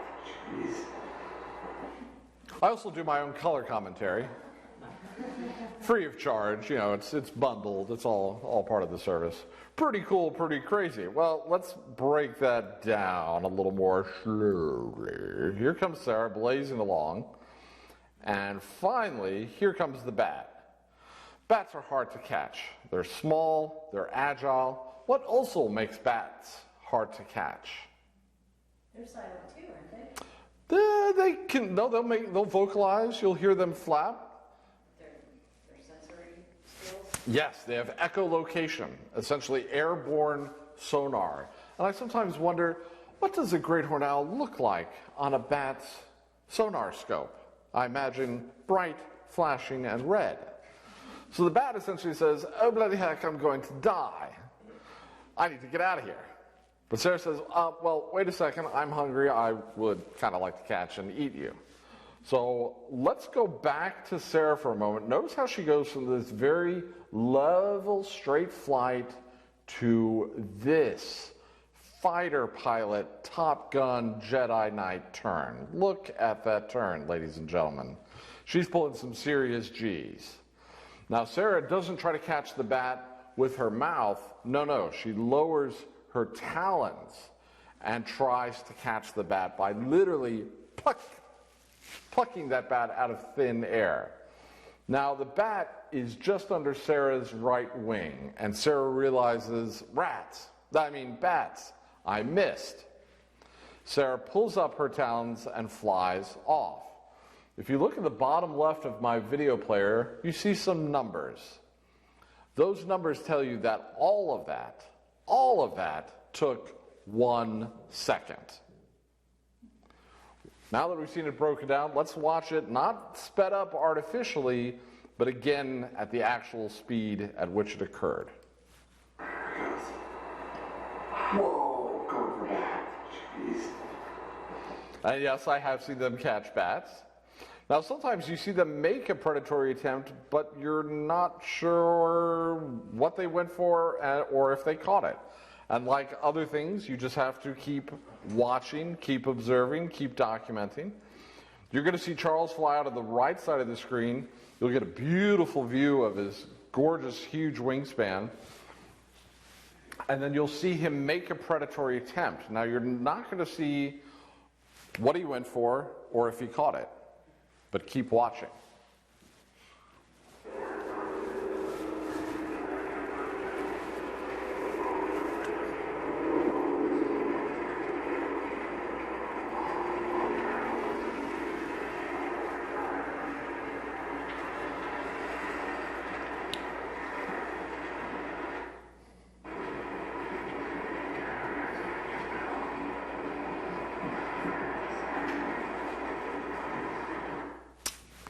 Jeez. I also do my own color commentary. Free of charge, you know, it's bundled, it's all part of the service. Pretty cool, pretty crazy. Well, let's break that down a little more slowly. Here comes Sarah blazing along. And finally, here comes the bat. Bats are hard to catch. They're small, they're agile. What also makes bats hard to catch? They're silent too, aren't they? They'll vocalize. You'll hear them flap. Their sensory skills. Yes, they have echolocation, essentially airborne sonar. And I sometimes wonder, what does a great-horned owl look like on a bat's sonar scope? I imagine bright, flashing, and red. So the bat essentially says, oh bloody heck, I'm going to die. I need to get out of here. But Sarah says, well, wait a second, I'm hungry. I would kind of like to catch and eat you. So let's go back to Sarah for a moment. Notice how she goes from this very level, straight flight to this fighter pilot, Top Gun, Jedi Knight turn. Look at that turn, ladies and gentlemen. She's pulling some serious G's. Now, Sarah doesn't try to catch the bat with her mouth. No, she lowers her talons and tries to catch the bat by literally plucking that bat out of thin air. Now, the bat is just under Sarah's right wing, and Sarah realizes, bats, I missed. Sarah pulls up her talons and flies off. If you look at the bottom left of my video player, you see some numbers. Those numbers tell you that all of that took 1 second. Now that we've seen it broken down, let's watch it not sped up artificially, but again at the actual speed at which it occurred. Whoa, going for that. Jeez. And yes, I have seen them catch bats. Now, sometimes you see them make a predatory attempt, but you're not sure what they went for or if they caught it. And like other things, you just have to keep watching, keep observing, keep documenting. You're going to see Charles fly out of the right side of the screen. You'll get a beautiful view of his gorgeous, huge wingspan. And then you'll see him make a predatory attempt. Now, you're not going to see what he went for or if he caught it, but keep watching.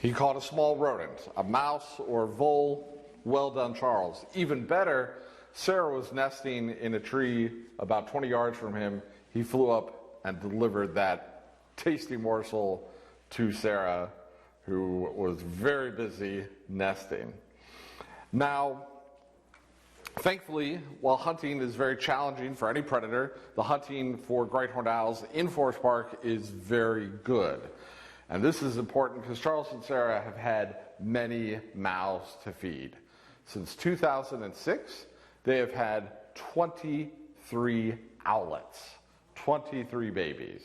He caught a small rodent, a mouse or vole. Well done, Charles. Even better, Sarah was nesting in a tree about 20 yards from him. He flew up and delivered that tasty morsel to Sarah, who was very busy nesting. Now, thankfully, while hunting is very challenging for any predator, the hunting for great-horned owls in Forest Park is very good. And this is important because Charles and Sarah have had many mouths to feed. Since 2006, they have had 23 owlets, 23 babies.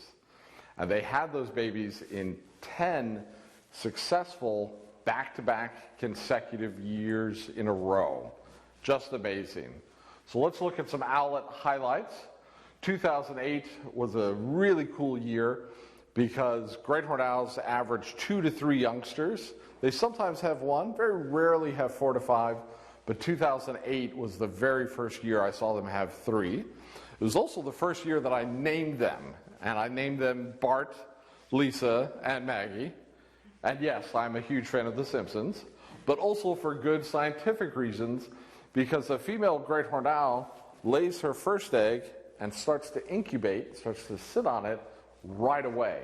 And they had those babies in 10 successful back-to-back consecutive years in a row. Just amazing. So let's look at some owlet highlights. 2008 was a really cool year because great-horned owls average 2 to 3 youngsters. They sometimes have 1, very rarely have 4 to 5, but 2008 was the very first year I saw them have 3. It was also the first year that I named them, and I named them Bart, Lisa, and Maggie. And yes, I'm a huge fan of The Simpsons, but also for good scientific reasons, because a female great-horned owl lays her first egg and starts to incubate, starts to sit on it right away.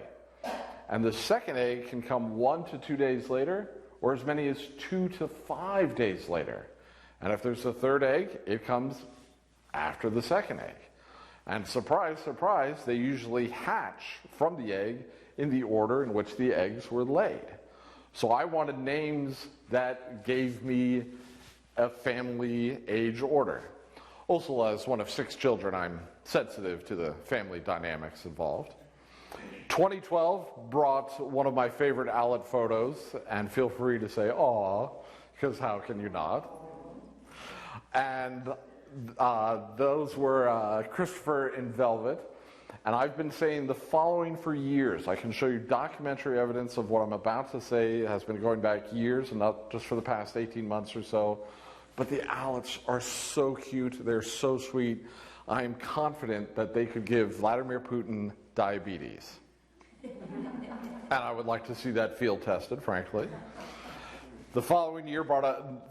And the second egg can come 1 to 2 days later, or as many as 2 to 5 days later. And if there's a third egg, it comes after the second egg. And surprise, surprise, they usually hatch from the egg in the order in which the eggs were laid. So I wanted names that gave me a family age order. Also, as one of 6 children, I'm sensitive to the family dynamics involved. 2012 brought one of my favorite owlet photos, and feel free to say, "Aw," because how can you not? And those were Christopher in velvet. And I've been saying the following for years. I can show you documentary evidence of what I'm about to say. It has been going back years and not just for the past 18 months or so. But the owlets are so cute. They're so sweet. I am confident that they could give Vladimir Putin diabetes. And I would like to see that field tested, frankly. The following year brought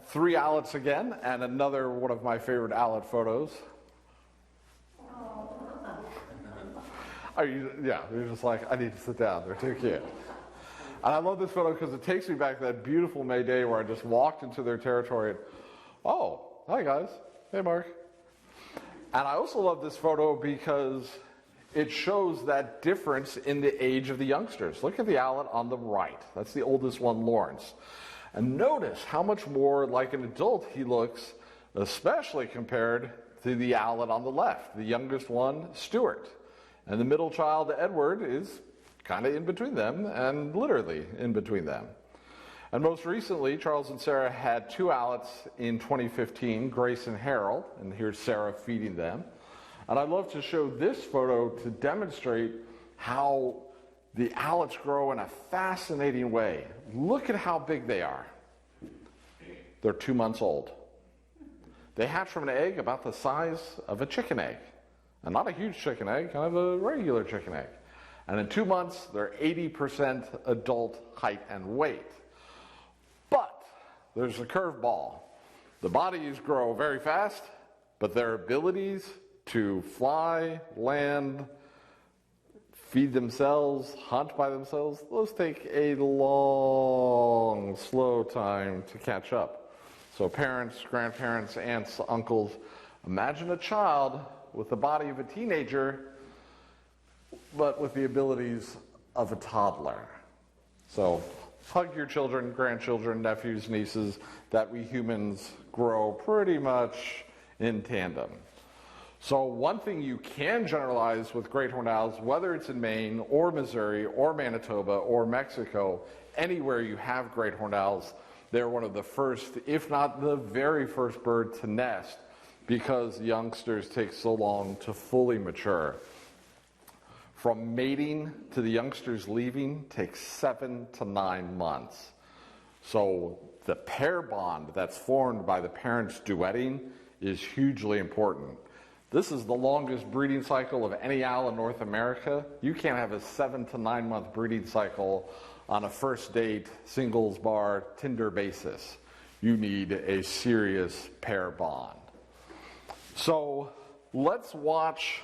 3 owlets again, and another one of my favorite owlet photos. You're just like, I need to sit down. They're too cute. And I love this photo because it takes me back to that beautiful May day where I just walked into their territory and, oh, hi guys. Hey, Mark. And I also love this photo because it shows that difference in the age of the youngsters. Look at the owlet on the right. That's the oldest one, Lawrence. And notice how much more like an adult he looks, especially compared to the owlet on the left, the youngest one, Stuart. And the middle child, Edward, is kind of in between them, and literally in between them. And most recently, Charles and Sarah had 2 owlets in 2015, Grace and Harold, and here's Sarah feeding them. And I'd love to show this photo to demonstrate how the owlets grow in a fascinating way. Look at how big they are. They're 2 months old. They hatch from an egg about the size of a chicken egg. And not a huge chicken egg, kind of a regular chicken egg. And in 2 months, they're 80% adult height and weight. But there's a curveball. The bodies grow very fast, but their abilities to fly, land, feed themselves, hunt by themselves, those take a long, slow time to catch up. So parents, grandparents, aunts, uncles, imagine a child with the body of a teenager, but with the abilities of a toddler. So hug your children, grandchildren, nephews, nieces, that we humans grow pretty much in tandem. So one thing you can generalize with great-horned owls, whether it's in Maine or Missouri or Manitoba or Mexico, anywhere you have great-horned owls, they're one of the first, if not the very first bird to nest, because youngsters take so long to fully mature. From mating to the youngsters leaving takes 7 to 9 months. So the pair bond that's formed by the parents duetting is hugely important. This is the longest breeding cycle of any owl in North America. You can't have a 7 to 9 month breeding cycle on a first date, singles bar, Tinder basis. You need a serious pair bond. So let's watch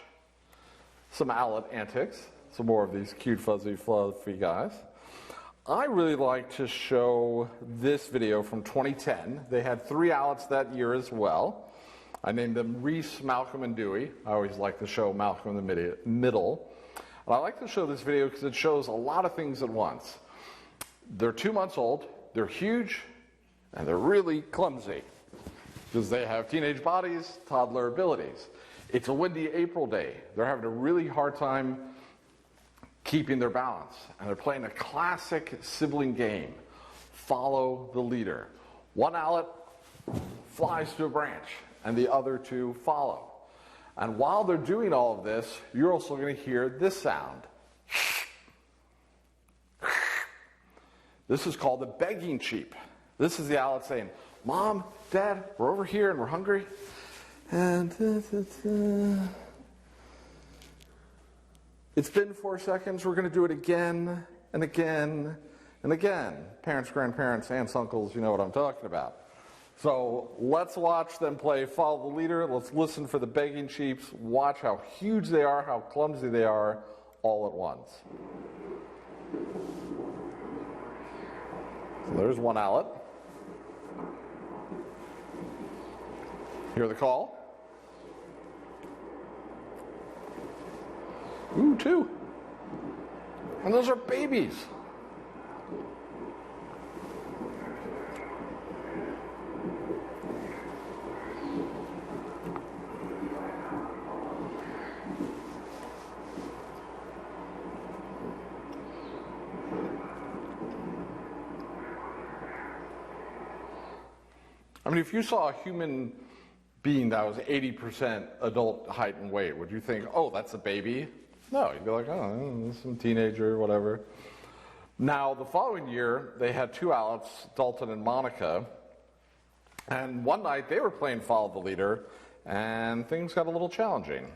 some owlet antics, some more of these cute, fuzzy, fluffy guys. I really like to show this video from 2010. They had 3 owlets that year as well. I named them Reese, Malcolm, and Dewey. I always like to show Malcolm in the middle. And I like to show this video because it shows a lot of things at once. They're 2 months old, they're huge, and they're really clumsy because they have teenage bodies, toddler abilities. It's a windy April day. They're having a really hard time keeping their balance, and they're playing a classic sibling game, follow the leader. One owlet flies to a branch, and the other 2 follow. And while they're doing all of this, you're also going to hear this sound. This is called the begging cheep. This is the owlet saying, "Mom, Dad, we're over here and we're hungry." And it's been 4 seconds. We're going to do it again and again and again. Parents, grandparents, aunts, uncles, you know what I'm talking about. So let's watch them play follow the leader. Let's listen for the begging cheeps. Watch how huge they are, how clumsy they are, all at once. So there's one owlet. Hear the call? Ooh, 2. And those are babies. I mean, if you saw a human being that was 80% adult height and weight, would you think, oh, that's a baby? No, you'd be like, oh, some teenager, whatever. Now, the following year, they had 2 owlets, Dalton and Monica, and one night they were playing follow the leader, and things got a little challenging.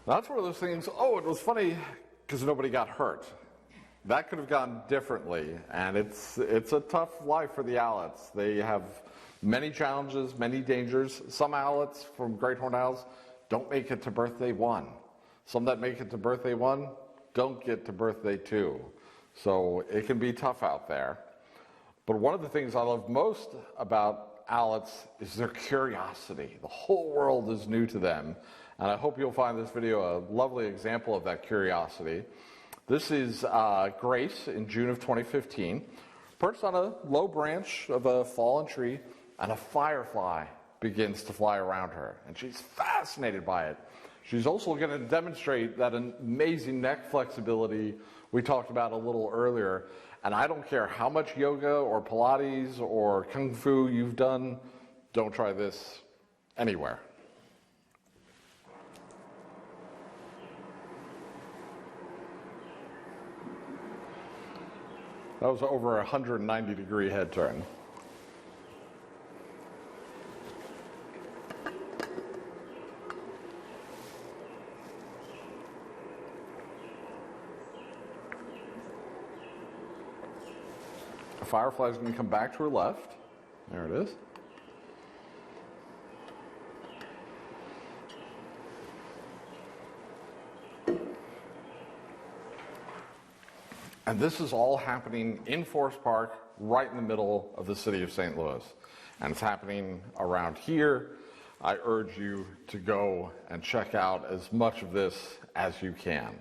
That's one of those things, oh, it was funny because nobody got hurt. That could have gone differently, and it's a tough life for the owlets. They have many challenges, many dangers. Some owlets from GreatHorned Owls don't make it to birthday 1. Some that make it to birthday 1 don't get to birthday 2. So it can be tough out there. But one of the things I love most about owlets is their curiosity. The whole world is new to them. And I hope you'll find this video a lovely example of that curiosity. This is Grace in June of 2015, perched on a low branch of a fallen tree, and a firefly begins to fly around her. And she's fascinated by it. She's also going to demonstrate that amazing neck flexibility we talked about a little earlier. And I don't care how much yoga or Pilates or Kung Fu you've done, don't try this anywhere. That was over a 190-degree head turn. The firefly is going to come back to her left. There it is. And this is all happening in Forest Park, right in the middle of the city of St. Louis. And it's happening around here. I urge you to go and check out as much of this as you can.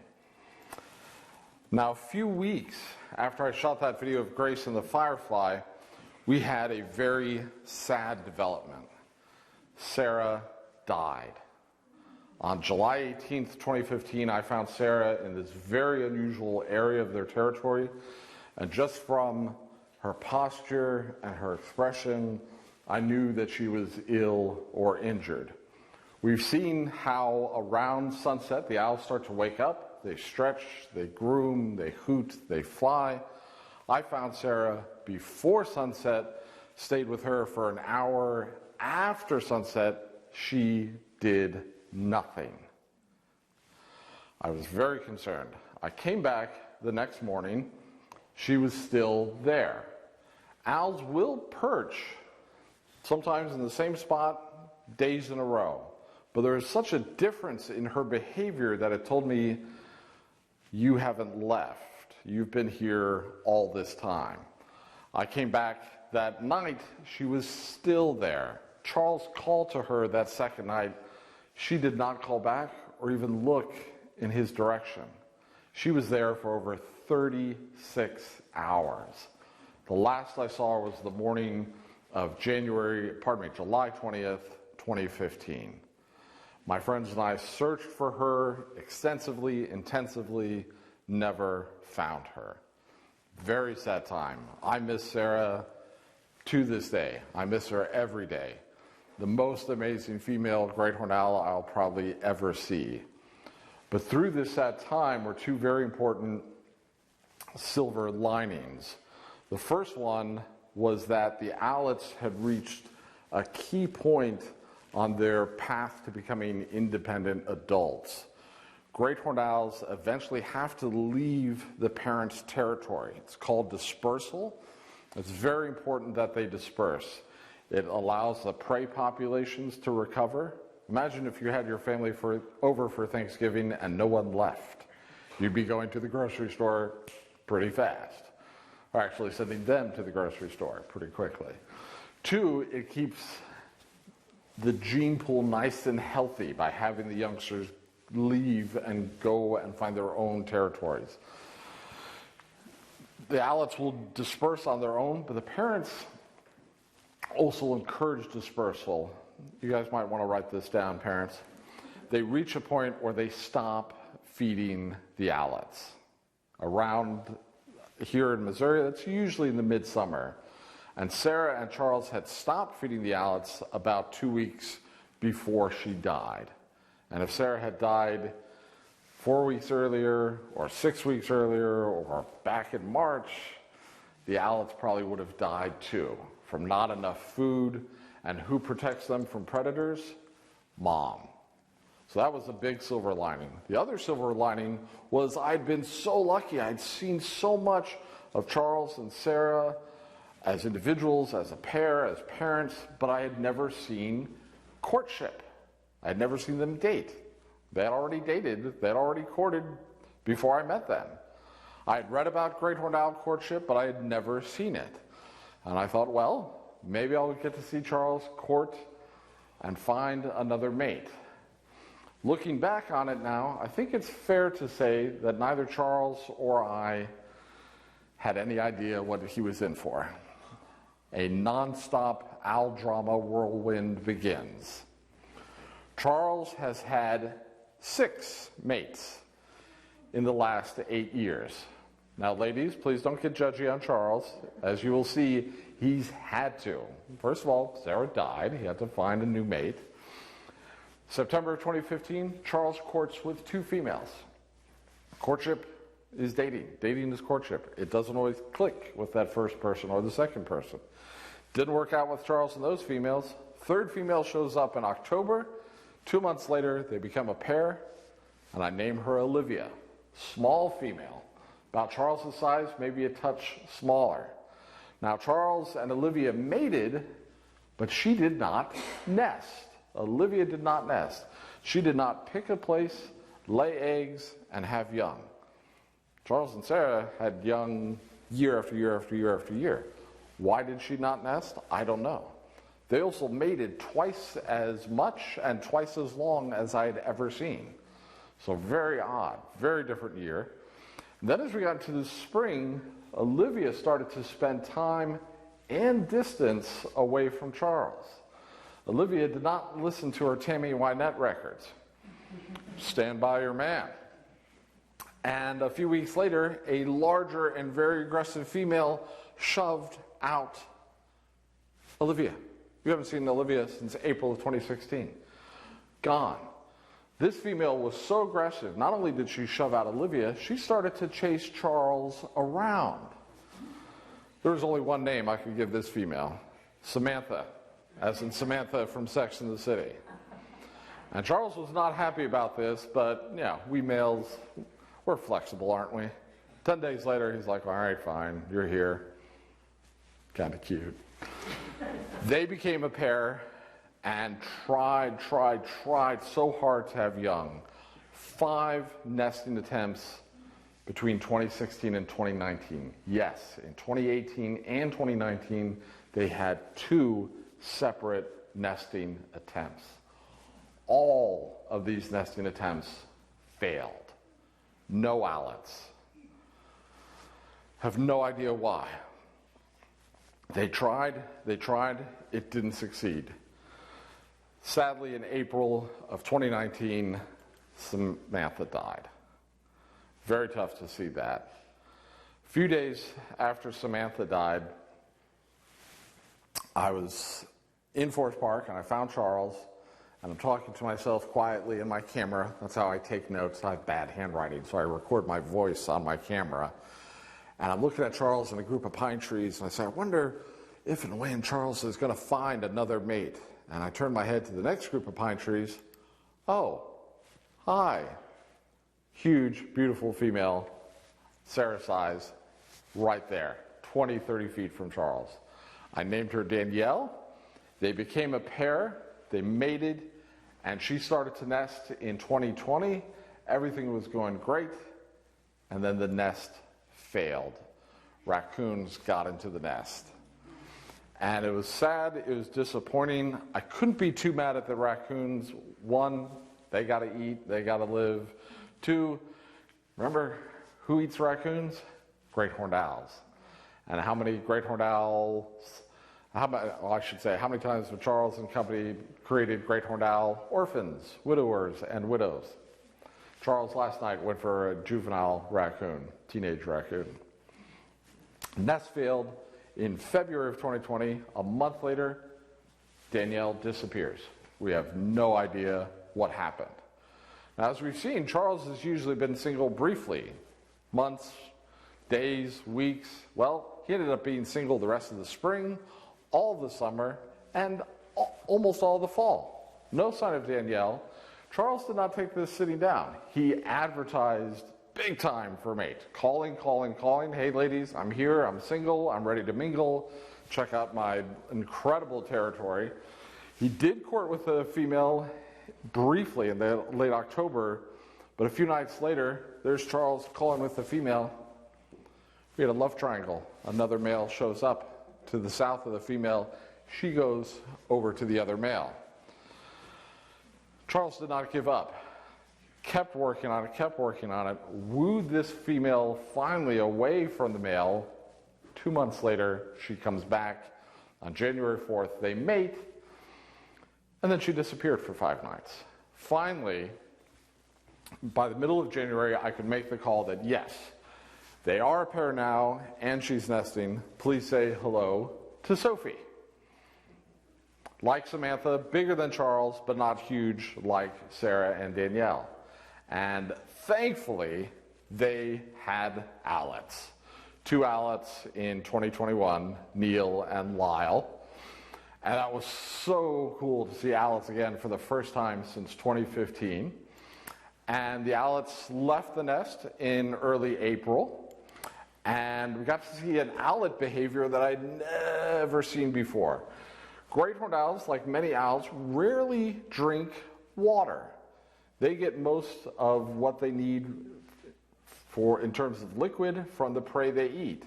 Now, a few weeks after I shot that video of Grace and the Firefly, we had a very sad development. Sarah died. On July 18th, 2015, I found Sarah in this very unusual area of their territory, and just from her posture and her expression, I knew that she was ill or injured. We've seen how around sunset the owls start to wake up, they stretch, they groom, they hoot, they fly. I found Sarah before sunset, stayed with her for an hour after sunset, she did nothing. I was very concerned. I came back the next morning. She was still there. Owls will perch, sometimes in the same spot, days in a row. But there is such a difference in her behavior that it told me, you haven't left. You've been here all this time. I came back that night. She was still there. Charles called to her that second night. She did not call back or even look in his direction. She was there for over 36 hours. The last I saw her was the morning of July 20th, 2015. My friends and I searched for her extensively, intensively, never found her. Very sad time. I miss Sarah to this day. I miss her every day. The most amazing female GreatHorned Owl I'll probably ever see. But through this sad time were two very important silver linings. The first one was that the owlets had reached a key point on their path to becoming independent adults. GreatHorned owls eventually have to leave the parent's territory. It's called dispersal. It's very important that they disperse. It allows the prey populations to recover. Imagine if you had your family over for Thanksgiving and no one left. You'd be going to the grocery store pretty fast. Or actually sending them to the grocery store pretty quickly. Two, it keeps the gene pool nice and healthy by having the youngsters leave and go and find their own territories. The owlets will disperse on their own, but the parents also encourage dispersal. You guys might want to write this down, parents. They reach a point where they stop feeding the owlets. Around here in Missouri, that's usually in the midsummer. And Sarah and Charles had stopped feeding the owlets about 2 weeks before she died. And if Sarah had died 4 weeks earlier, or 6 weeks earlier, or back in March, the owlets probably would have died too, from not enough food. And who protects them from predators? Mom. So that was a big silver lining. The other silver lining was I'd been so lucky. I'd seen so much of Charles and Sarah as individuals, as a pair, as parents, but I had never seen courtship. I had never seen them date. They had already dated, they had already courted before I met them. I had read about GreatHorned Owl courtship, but I had never seen it. And I thought, well, maybe I'll get to see Charles court and find another mate. Looking back on it now, I think it's fair to say that neither Charles or I had any idea what he was in for. A non-stop owl drama whirlwind begins. Charles has had 6 mates in the last 8 years. Now, ladies, please don't get judgy on Charles. As you will see, he's had to. First of all, Sarah died. He had to find a new mate. September of 2015, Charles courts with 2 females. Courtship is dating. Dating is courtship. It doesn't always click with that first person or the second person. Didn't work out with Charles and those females. Third female shows up in October. 2 months later, they become a pair, and I name her Olivia. Small female. About Charles's size, maybe a touch smaller. Now, Charles and Olivia mated, but she did not nest. Olivia did not nest. She did not pick a place, lay eggs, and have young. Charles and Sarah had young year after year after year after year. Why did she not nest? I don't know. They also mated twice as much and twice as long as I had ever seen. So very odd, very different year. Then as we got into the spring, Olivia started to spend time and distance away from Charles. Olivia did not listen to her Tammy Wynette records. Stand by your man. And a few weeks later, a larger and very aggressive female shoved out Olivia. You haven't seen Olivia since April of 2016. Gone. This female was so aggressive, not only did she shove out Olivia, she started to chase Charles around. There was only one name I could give this female, Samantha. as in Samantha from Sex and the City. And Charles was not happy about this, but we males, we're flexible, aren't we? 10 days later, he's like, all right, fine, you're here. Kind of cute. They became a pair and tried so hard to have young. 5 nesting attempts between 2016 and 2019. Yes, in 2018 and 2019, they had 2 separate nesting attempts. All of these nesting attempts failed. No owlets. Have no idea why. They tried, it didn't succeed. Sadly, in April of 2019, Samantha died. Very tough to see that. A few days after Samantha died, I was in Forest Park and I found Charles, and I'm talking to myself quietly in my camera. That's how I take notes. I have bad handwriting, so I record my voice on my camera. And I'm looking at Charles in a group of pine trees, and I say, I wonder if and when Charles is going to find another mate. And I turn my head to the next group of pine trees. Oh, hi. Huge, beautiful female, Sarah size, right there, 20, 30 feet from Charles. I named her Danielle. They became a pair. They mated, and she started to nest in 2020. Everything was going great, and then the nest failed. Raccoons got into the nest. And it was sad, it was disappointing. I couldn't be too mad at the raccoons. 1, they got to eat, they got to live. 2, remember who eats raccoons? GreatHorned owls. And how many GreatHorned owls, how many times have Charles and company created GreatHorned owl orphans, widowers, and widows? Charles last night went for a juvenile raccoon, teenage raccoon. Nest failed in February of 2020. A month later, Danielle disappears. We have no idea what happened. Now, as we've seen, Charles has usually been single briefly, months, days, weeks. Well, he ended up being single the rest of the spring, all of the summer, and almost all of the fall. No sign of Danielle. Charles did not take this sitting down. He advertised big time for a mate. Calling. Hey ladies, I'm here, I'm single, I'm ready to mingle. Check out my incredible territory. He did court with a female briefly in the late October, but a few nights later, there's Charles calling with the female. We had a love triangle. Another male shows up to the south of the female. She goes over to the other male. Charles did not give up. Kept working on it, wooed this female finally away from the male. 2 months later, she comes back. On January 4th, they mate, and then she disappeared for 5 nights. Finally, by the middle of January, I could make the call that yes, they are a pair now, and she's nesting. Please say hello to Sophie. Like Samantha, bigger than Charles, but not huge like Sarah and Danielle. And thankfully, they had owlets. 2 owlets in 2021, Neil and Lyle. And that was so cool to see owlets again for the first time since 2015. And the owlets left the nest in early April. And we got to see an owlet behavior that I'd never seen before. GreatHorned owls, like many owls, rarely drink water. They get most of what they need in terms of liquid from the prey they eat.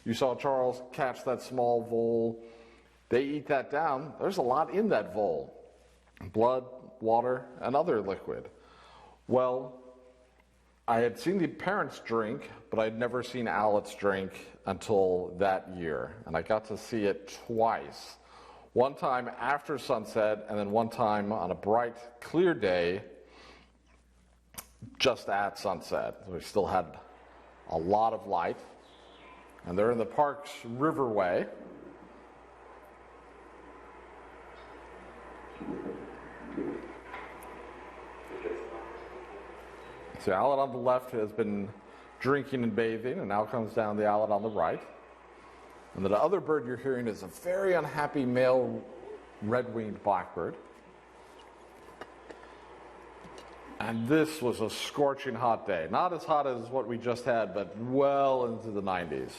You saw Charles catch that small vole. They eat that down. There's a lot in that vole. Blood, water, and other liquid. Well, I had seen the parents drink, but I'd never seen owlets drink until that year. And I got to see it twice. One time after sunset, and then one time on a bright, clear day, just at sunset. We still had a lot of light. And they're in the park's riverway. So the owlet on the left has been drinking and bathing, and now comes down the owlet on the right. And the other bird you're hearing is a very unhappy male red-winged blackbird. And this was a scorching hot day. Not as hot as what we just had, but well into the 90s.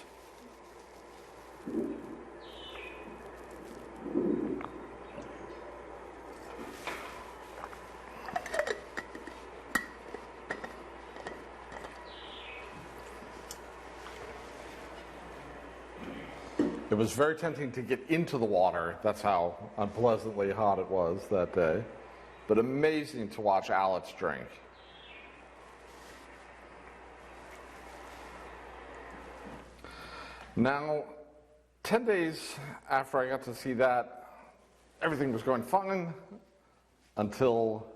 It was very tempting to get into the water. That's how unpleasantly hot it was that day. But amazing to watch Alex drink. Now, 10 days after I got to see that, everything was going fine until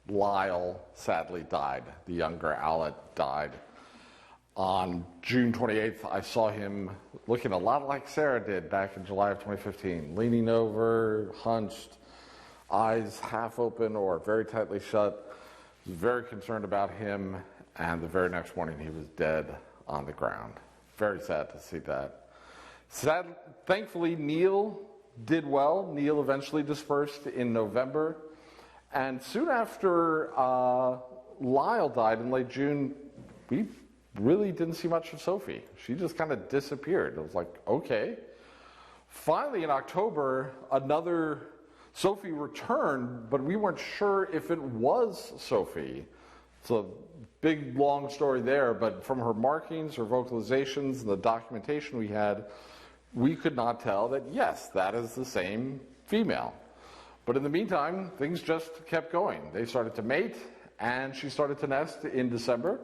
Lyle sadly died. The younger Owlet died. On June 28th, I saw him looking a lot like Sarah did back in July of 2015, leaning over, hunched, eyes half open or very tightly shut. I was very concerned about him, and the very next morning he was dead on the ground. Very sad to see that. Thankfully, Neil did well. Neil eventually dispersed in November, and soon after Lyle died in late June, we really didn't see much of Sophie. She just kind of disappeared. It was like, okay. Finally, in October, another Sophie returned, but we weren't sure if it was Sophie. It's a big, long story there, but from her markings, her vocalizations, and the documentation we had, we could not tell that, yes, that is the same female. But in the meantime, things just kept going. They started to mate, and she started to nest in December.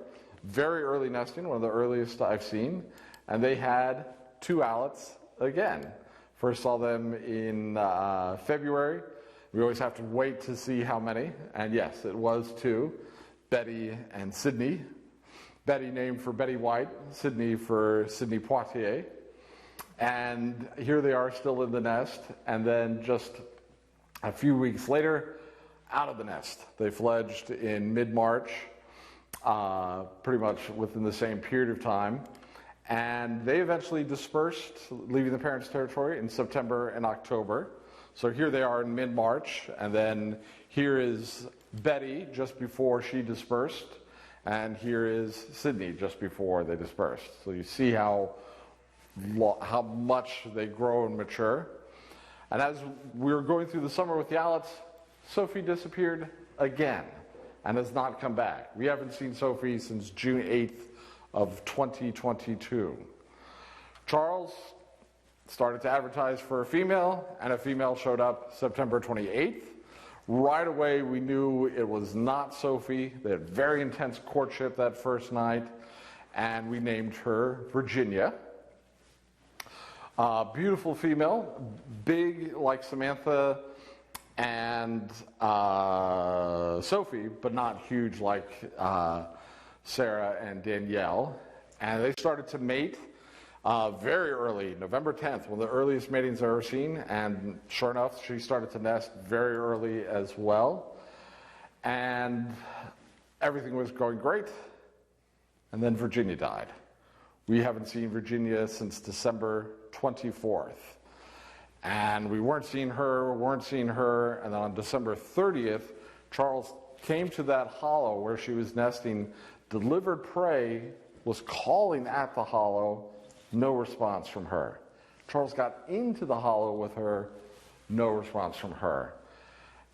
Very early nesting, one of the earliest I've seen. And they had 2 Owlets again. First saw them in February. We always have to wait to see how many. And yes, it was 2, Betty and Sydney. Betty named for Betty White, Sydney for Sydney Poitier. And here they are still in the nest. And then just a few weeks later, out of the nest. They fledged in mid-March. Pretty much within the same period of time. And they eventually dispersed, leaving the parents' territory in September and October. So here they are in mid-March, and then here is Betty just before she dispersed, and here is Sydney just before they dispersed. So you see how much they grow and mature. And as we were going through the summer with the Owlets, Sophie disappeared again and has not come back. We haven't seen Sophie since June 8th of 2022. Charles started to advertise for a female, and a female showed up September 28th. Right away, we knew it was not Sophie. They had very intense courtship that first night, and we named her Virginia. Beautiful female, big like Samantha and Sophie, but not huge like Sarah and Danielle. And they started to mate very early, November 10th, one of the earliest matings I've ever seen. And sure enough, she started to nest very early as well. And everything was going great. And then Virginia died. We haven't seen Virginia since December 24th. And we weren't seeing her, and then on December 30th, Charles came to that hollow where she was nesting, delivered prey, was calling at the hollow, no response from her. Charles got into the hollow with her, no response from her.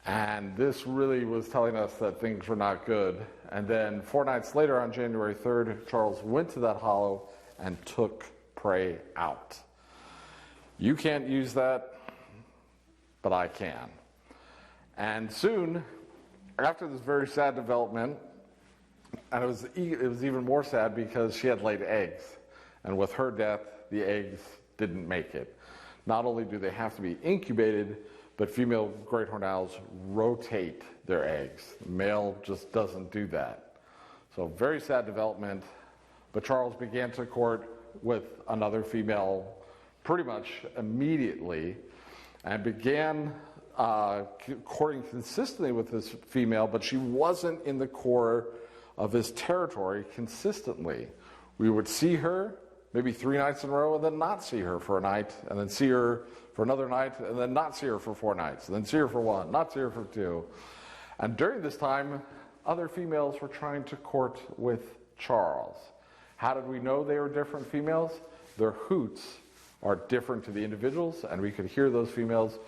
And this really was telling us that things were not good. And then 4 nights later, on January 3rd, Charles went to that hollow and took prey out. You can't use that, but I can. And soon, after this very sad development, and it was even more sad because she had laid eggs. And with her death, the eggs didn't make it. Not only do they have to be incubated, but female great-horned owls rotate their eggs. The male just doesn't do that. So very sad development. But Charles began to court with another female pretty much immediately, and began courting consistently with this female, but she wasn't in the core of his territory consistently. We would see her maybe 3 nights in a row and then not see her for a night, and then see her for another night, and then not see her for 4 nights, and then see her for 1, not see her for 2. And during this time, other females were trying to court with Charles. How did we know they were different females? Their hoots are different to the individuals, and we could hear those females,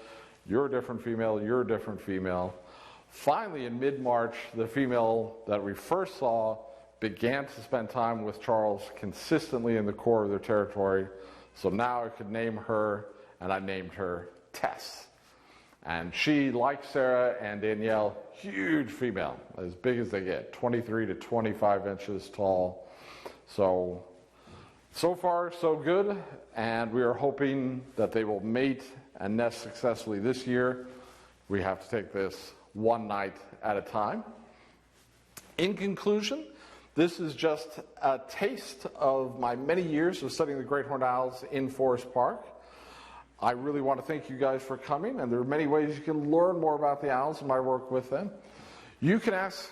you're a different female, you're a different female. Finally, in mid-March, the female that we first saw began to spend time with Charles consistently in the core of their territory. So now I could name her, and I named her Tess. And she, like Sarah and Danielle, huge female, as big as they get, 23 to 25 inches tall. So far, so good, and we are hoping that they will mate and nest successfully this year. We have to take this one night at a time. In conclusion, this is just a taste of my many years of studying the GreatHorned Owls in Forest Park. I really want to thank you guys for coming, and there are many ways you can learn more about the owls and my work with them. You can ask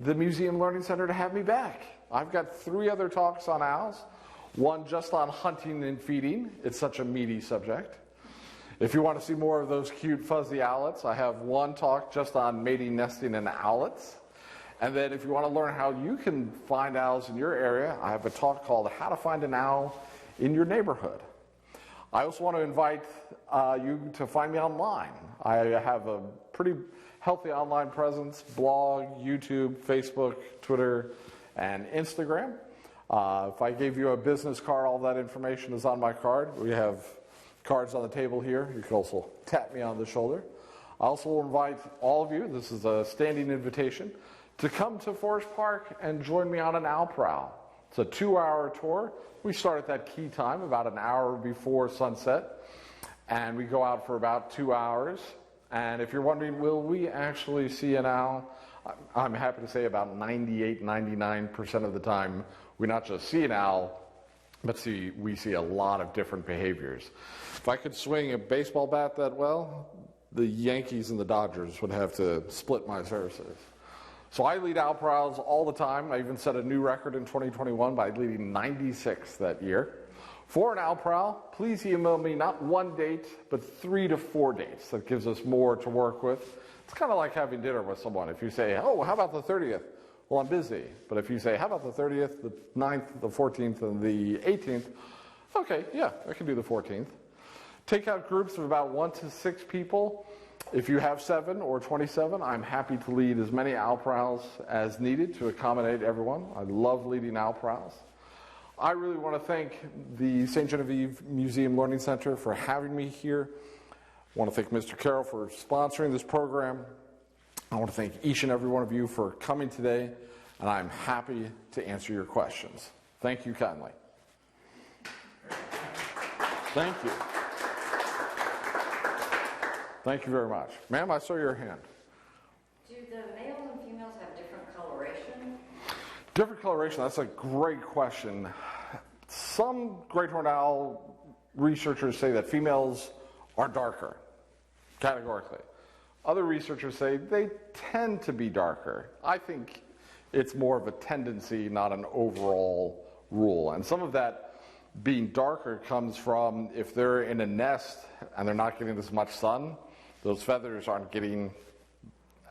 the Museum Learning Center to have me back. I've got 3 other talks on owls, one just on hunting and feeding. It's such a meaty subject. If you want to see more of those cute fuzzy owlets, I have one talk just on mating, nesting, and owlets. And then if you want to learn how you can find owls in your area, I have a talk called How to Find an Owl in Your Neighborhood. I also want to invite you to find me online. I have a pretty healthy online presence, blog, YouTube, Facebook, Twitter, and Instagram. If I gave you a business card, all that information is on my card. We have cards on the table here. You can also tap me on the shoulder. I also will invite all of you, this is a standing invitation, to come to Forest Park and join me on an owl prowl. It's a 2-hour tour. We start at that key time, about an hour before sunset, and we go out for about 2 hours. And if you're wondering, will we actually see an owl? I'm happy to say about 98, 99% of the time, we not just see an owl, but we see a lot of different behaviors. If I could swing a baseball bat that well, the Yankees and the Dodgers would have to split my services. So I lead owl prowls all the time. I even set a new record in 2021 by leading 96 that year. For an owl prowl, please email me not 1 date, but 3 to 4 dates. That gives us more to work with. It's kind of like having dinner with someone. If you say, oh, how about the 30th? Well, I'm busy. But if you say, how about the 30th, the 9th, the 14th, and the 18th? Okay, yeah, I can do the 14th. Take out groups of about 1 to 6 people. If you have 7 or 27, I'm happy to lead as many owl prowls as needed to accommodate everyone. I love leading owl prowls. I really want to thank the St. Genevieve Museum Learning Center for having me here. I want to thank Mr. Carroll for sponsoring this program. I want to thank each and every one of you for coming today, and I'm happy to answer your questions. Thank you kindly. Thank you. Thank you very much. Ma'am, I saw your hand. Do the males and females have different coloration? Different coloration, that's a great question. Some great-horned owl researchers say that females are darker, categorically. Other researchers say they tend to be darker. I think it's more of a tendency, not an overall rule. And some of that being darker comes from if they're in a nest and they're not getting as much sun, those feathers aren't getting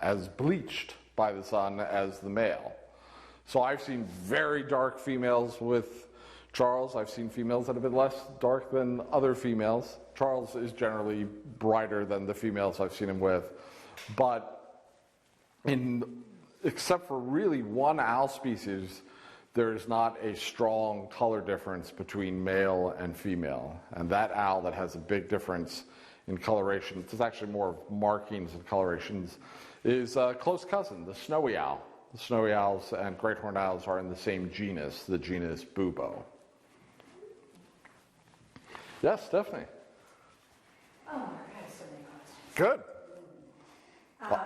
as bleached by the sun as the male. So I've seen very dark females with Charles. I've seen females that have been less dark than other females. Charles is generally brighter than the females I've seen him with. But except for really one owl species, there's not a strong color difference between male and female. And that owl that has a big difference in coloration, it's actually more markings and colorations, is a close cousin, the snowy owl. The snowy owls and great-horned owls are in the same genus, the genus Bubo. Yes, Stephanie. Oh, I have so many questions. Good.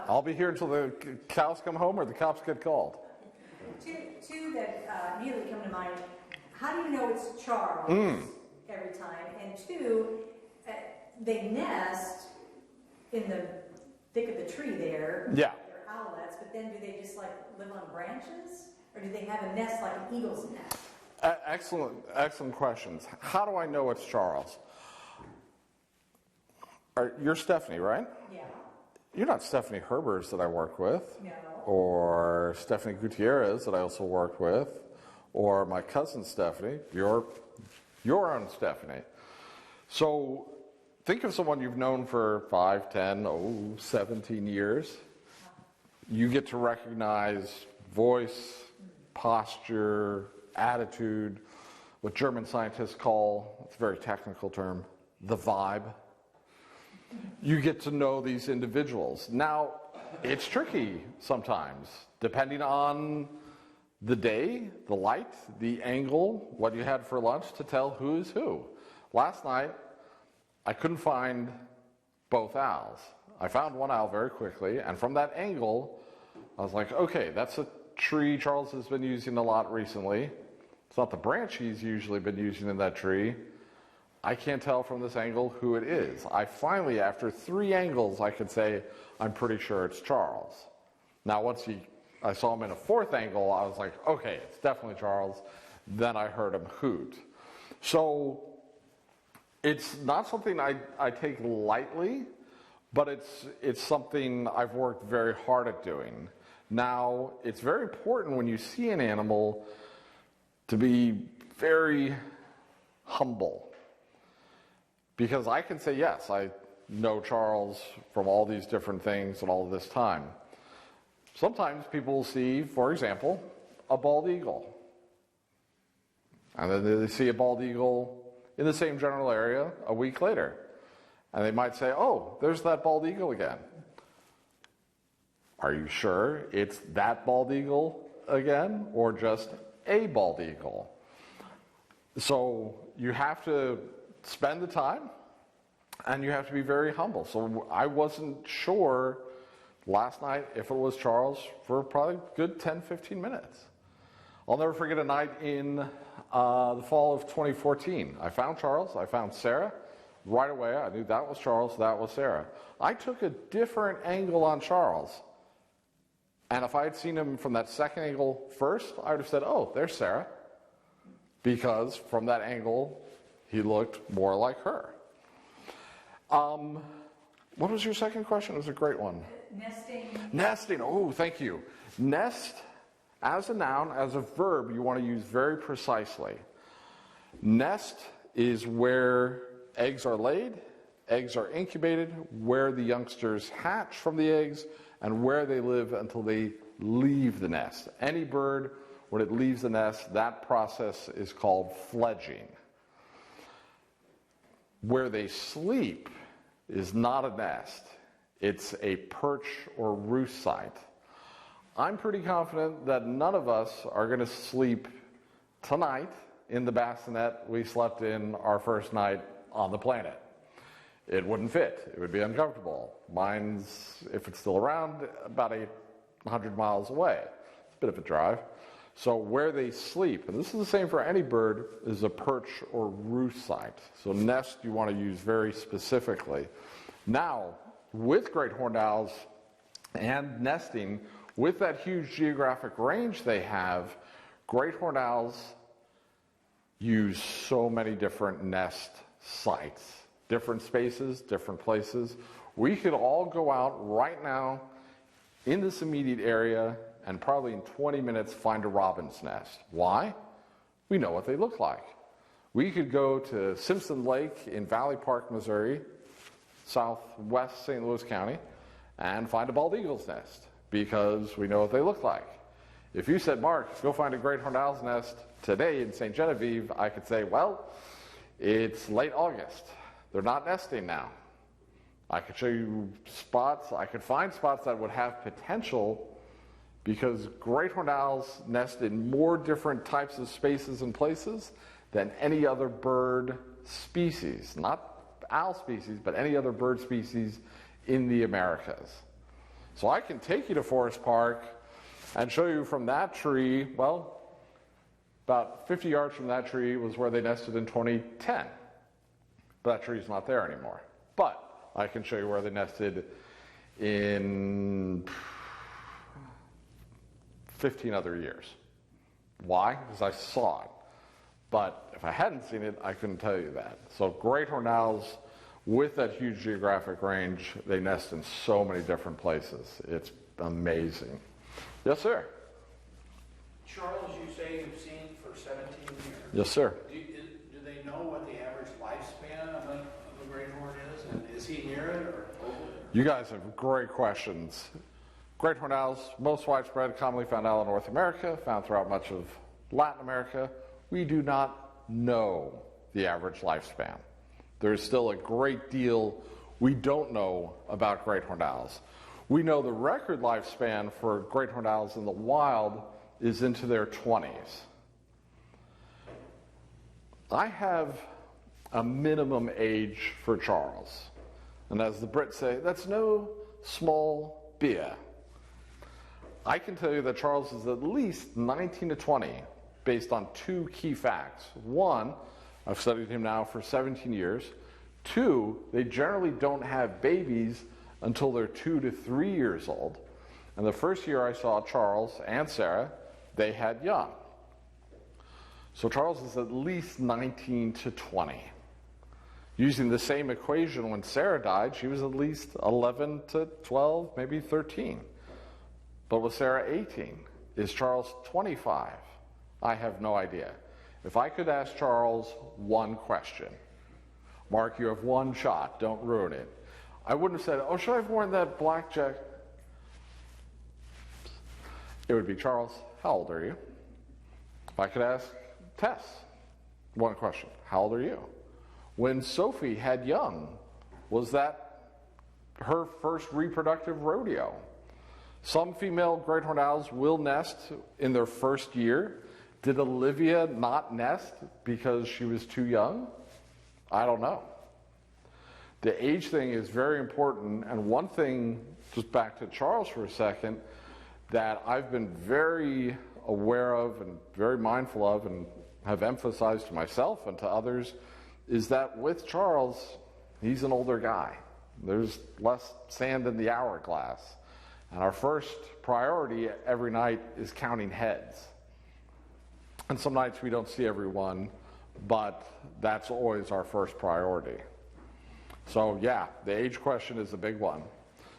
I'll be here until the cows come home or the cops get called. Two that immediately come to mind. How do you know it's Charles every time? And 2, they nest in the thick of the tree there. Yeah. They're owlets, but then do they just like live on branches? Or do they have a nest like an eagle's nest? Excellent questions. How do I know it's Charles? You're Stephanie, right? Yeah. You're not Stephanie Herbers that I work with, No. or Stephanie Gutierrez that I also work with, or my cousin Stephanie. You're your own Stephanie. So think of someone you've known for 5, 10, 17 years. You get to recognize voice, posture, attitude, what German scientists call, it's a very technical term, the vibe. You get to know these individuals. Now, it's tricky sometimes, depending on the day, the light, the angle, what you had for lunch, to tell who is who. Last night, I couldn't find both owls. I found one owl very quickly, and from that angle, I was like, okay, that's a tree Charles has been using a lot recently. It's not the branch he's usually been using in that tree. I can't tell from this angle who it is. I finally, after 3 angles, I could say, I'm pretty sure it's Charles. Now, once I saw him in a 4th angle, I was like, okay, it's definitely Charles. Then I heard him hoot. So it's not something I take lightly, but it's something I've worked very hard at doing. Now, it's very important when you see an animal to be very humble. Because I can say, yes, I know Charles from all these different things and all this time. Sometimes people will see, for example, a bald eagle. And then they see a bald eagle in the same general area a week later. And they might say, oh, there's that bald eagle again. Are you sure it's that bald eagle again, or just a bald eagle? So you have to spend the time, and you have to be very humble. So I wasn't sure last night if it was Charles for probably a good 10, 15 minutes. I'll never forget a night in the fall of 2014. I found Charles, I found Sarah. Right away, I knew that was Charles, that was Sarah. I took a different angle on Charles. And if I had seen him from that second angle first, I would have said, oh, there's Sarah. Because from that angle, he looked more like her. What was your second question? It was a great one. Nesting. Nesting. Oh, thank you. Nest, as a noun, as a verb, you want to use very precisely. Nest is where eggs are laid, eggs are incubated, where the youngsters hatch from the eggs, and where they live until they leave the nest. Any bird, when it leaves the nest, that process is called fledging. Where they sleep is not a nest. It's a perch or roost site. I'm pretty confident that none of us are going to sleep tonight in the bassinet we slept in our first night on the planet. It wouldn't fit. It would be uncomfortable. Mine's, if it's still around, about 800 miles away. It's a bit of a drive. So where they sleep, and this is the same for any bird, is a perch or roost site. So nest you want to use very specifically. Now, with great horned owls and nesting, with that huge geographic range they have, great horned owls use so many different nest sites. Different spaces, different places. We could all go out right now in this immediate area and probably in 20 minutes find a robin's nest. Why? We know what they look like. We could go to Simpson Lake in Valley Park, Missouri, southwest St. Louis County, and find a bald eagle's nest because we know what they look like. If you said, Mark, go find a great horned owl's nest today in St. Genevieve, I could say, well, it's late August. They're not nesting now. I could show you spots. I could find spots that would have potential because great horned owls nest in more different types of spaces and places than any other bird species. Not owl species, but any other bird species in the Americas. So I can take you to Forest Park and show you from that tree, well, about 50 yards from that tree was where they nested in 2010. But that tree's not there anymore. But I can show you where they nested in 15 other years. Why? Because I saw it. But if I hadn't seen it, I couldn't tell you that. So great-horned owls, with that huge geographic range, they nest in so many different places. It's amazing. Yes, sir. Charles, you say you've seen for 17 years. Yes, sir. Do they know what the average lifespan of a great horn is? And is he near it or over it? You guys have great questions. Great-horned owls, most widespread, commonly found owl in North America, found throughout much of Latin America. We do not know the average lifespan. There's still a great deal we don't know about great-horned owls. We know the record lifespan for great-horned owls in the wild is into their 20s. I have a minimum age for Charles. And as the Brits say, that's no small beer. I can tell you that Charles is at least 19 to 20 based on two key facts. One, I've studied him now for 17 years. Two, they generally don't have babies until they're 2 to 3 years old. And the first year I saw Charles and Sarah, they had young. So Charles is at least 19 to 20. Using the same equation, when Sarah died, she was at least 11 to 12, maybe 13. But with Sarah 18, is Charles 25? I have no idea. If I could ask Charles one question, Mark, you have one shot, don't ruin it. I wouldn't have said, oh, should I have worn that black jacket? It would be, Charles, how old are you? If I could ask Tess one question, how old are you? When Sophie had young, was that her first reproductive rodeo? Some female great-horned owls will nest in their first year. Did Olivia not nest because she was too young? I don't know. The age thing is very important, and one thing, just back to Charles for a second, that I've been very aware of and very mindful of and have emphasized to myself and to others is that with Charles, he's an older guy. There's less sand in the hourglass. And our first priority every night is counting heads. And some nights we don't see everyone, but that's always our first priority. So yeah, the age question is a big one.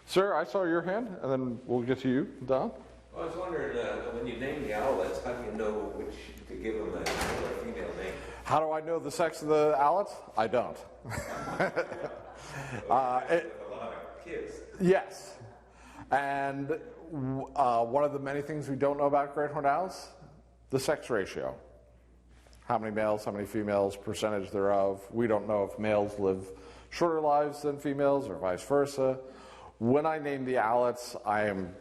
Sir, I saw your hand, and then we'll get to you, Don. Well, I was wondering, when you name the owlets, how do you know which to give them a male or female name? How do I know the sex of the owlets? I don't. With a lot of kids. Yes. And one of the many things we don't know about great-horned owls, the sex ratio. How many males, how many females, percentage thereof. We don't know if males live shorter lives than females or vice versa. When I name the owlets, I am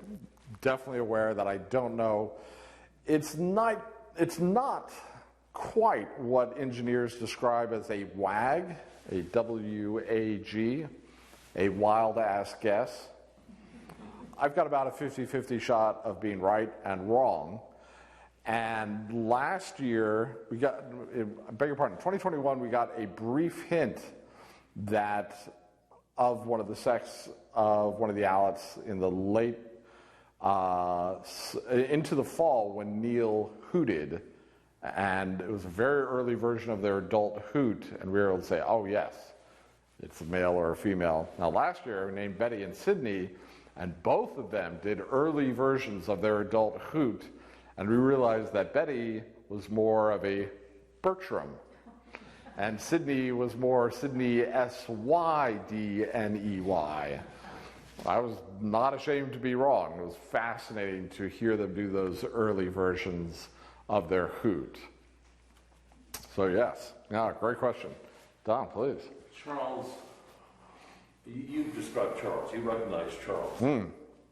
definitely aware that I don't know. It's not quite what engineers describe as a WAG, a W-A-G, a wild-ass guess. I've got about a 50-50 shot of being right and wrong. And last year, we got, I beg your pardon, 2021, we got a brief hint that of one of the sex of one of the owlets in the late, into the fall when Neil hooted. And it was a very early version of their adult hoot, and we were able to say, oh yes, it's a male or a female. Now last year, we named Betty and Sydney, and both of them did early versions of their adult hoot, and we realized that Betty was more of a Bertram, and Sydney was more Sydney S-Y-D-N-E-Y. I was not ashamed to be wrong. It was fascinating to hear them do those early versions of their hoot. So yes, yeah, great question. Don, please. Charles, you described Charles. You recognize Charles.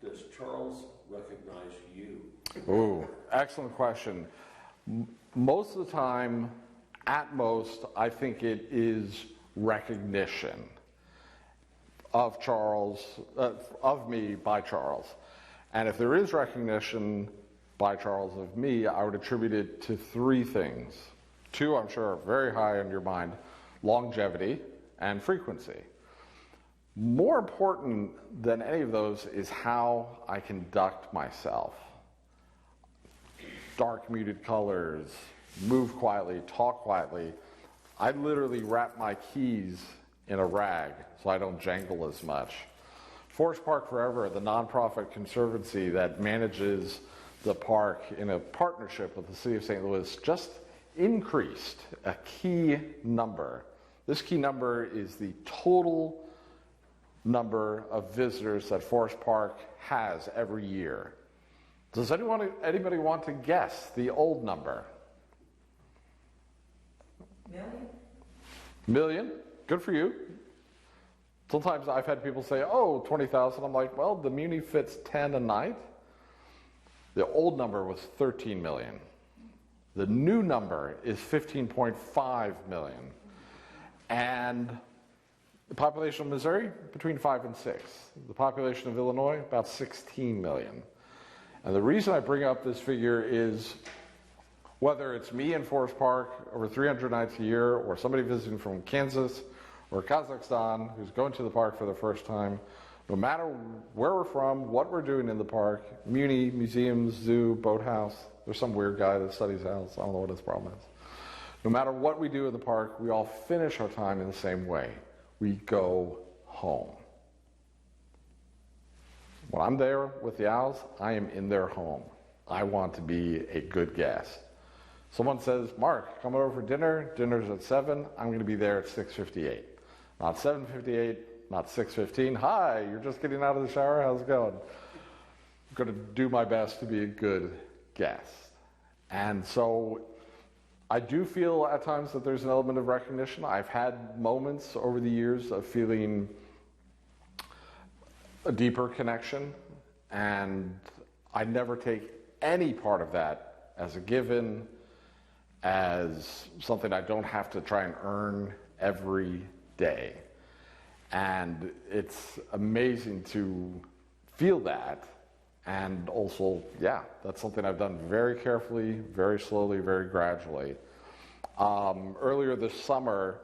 Does Charles recognize you? Ooh, excellent question. Most of the time, at most, I think it is recognition of Charles, of me by Charles. And if there is recognition by Charles of me, I would attribute it to three things. Two, I'm sure, are very high on your mind: longevity and frequency. More important than any of those is how I conduct myself. Dark muted colors, move quietly, talk quietly. I literally wrap my keys in a rag so I don't jangle as much. Forest Park Forever, the nonprofit conservancy that manages the park in a partnership with the city of St. Louis, just increased a key number. This key number is the total number of visitors that Forest Park has every year. Does anybody want to guess the old number? Million? Good for you. Sometimes I've had people say, oh, 20,000. I'm like, well, the Muni fits 10 a night. The old number was 13 million. The new number is 15.5 million. And the population of Missouri, between 5 and 6. The population of Illinois, about 16 million. And the reason I bring up this figure is whether it's me in Forest Park over 300 nights a year, or somebody visiting from Kansas or Kazakhstan who's going to the park for the first time, no matter where we're from, what we're doing in the park, Muni, museums, zoo, boathouse, there's some weird guy that studies owls, I don't know what his problem is. No matter what we do in the park, we all finish our time in the same way. We go home. When I'm there with the owls, I am in their home. I want to be a good guest. Someone says, Mark, come over for dinner. Dinner's at 7. I'm going to be there at 6:58. Not 7:58, not 6:15. Hi, you're just getting out of the shower. How's it going? I'm going to do my best to be a good guest. And so I do feel at times that there's an element of recognition. I've had moments over the years of feeling a deeper connection, and I never take any part of that as a given, as something I don't have to try and earn every day. And it's amazing to feel that. And also, yeah, that's something I've done very carefully, very slowly, very gradually. Earlier this summer,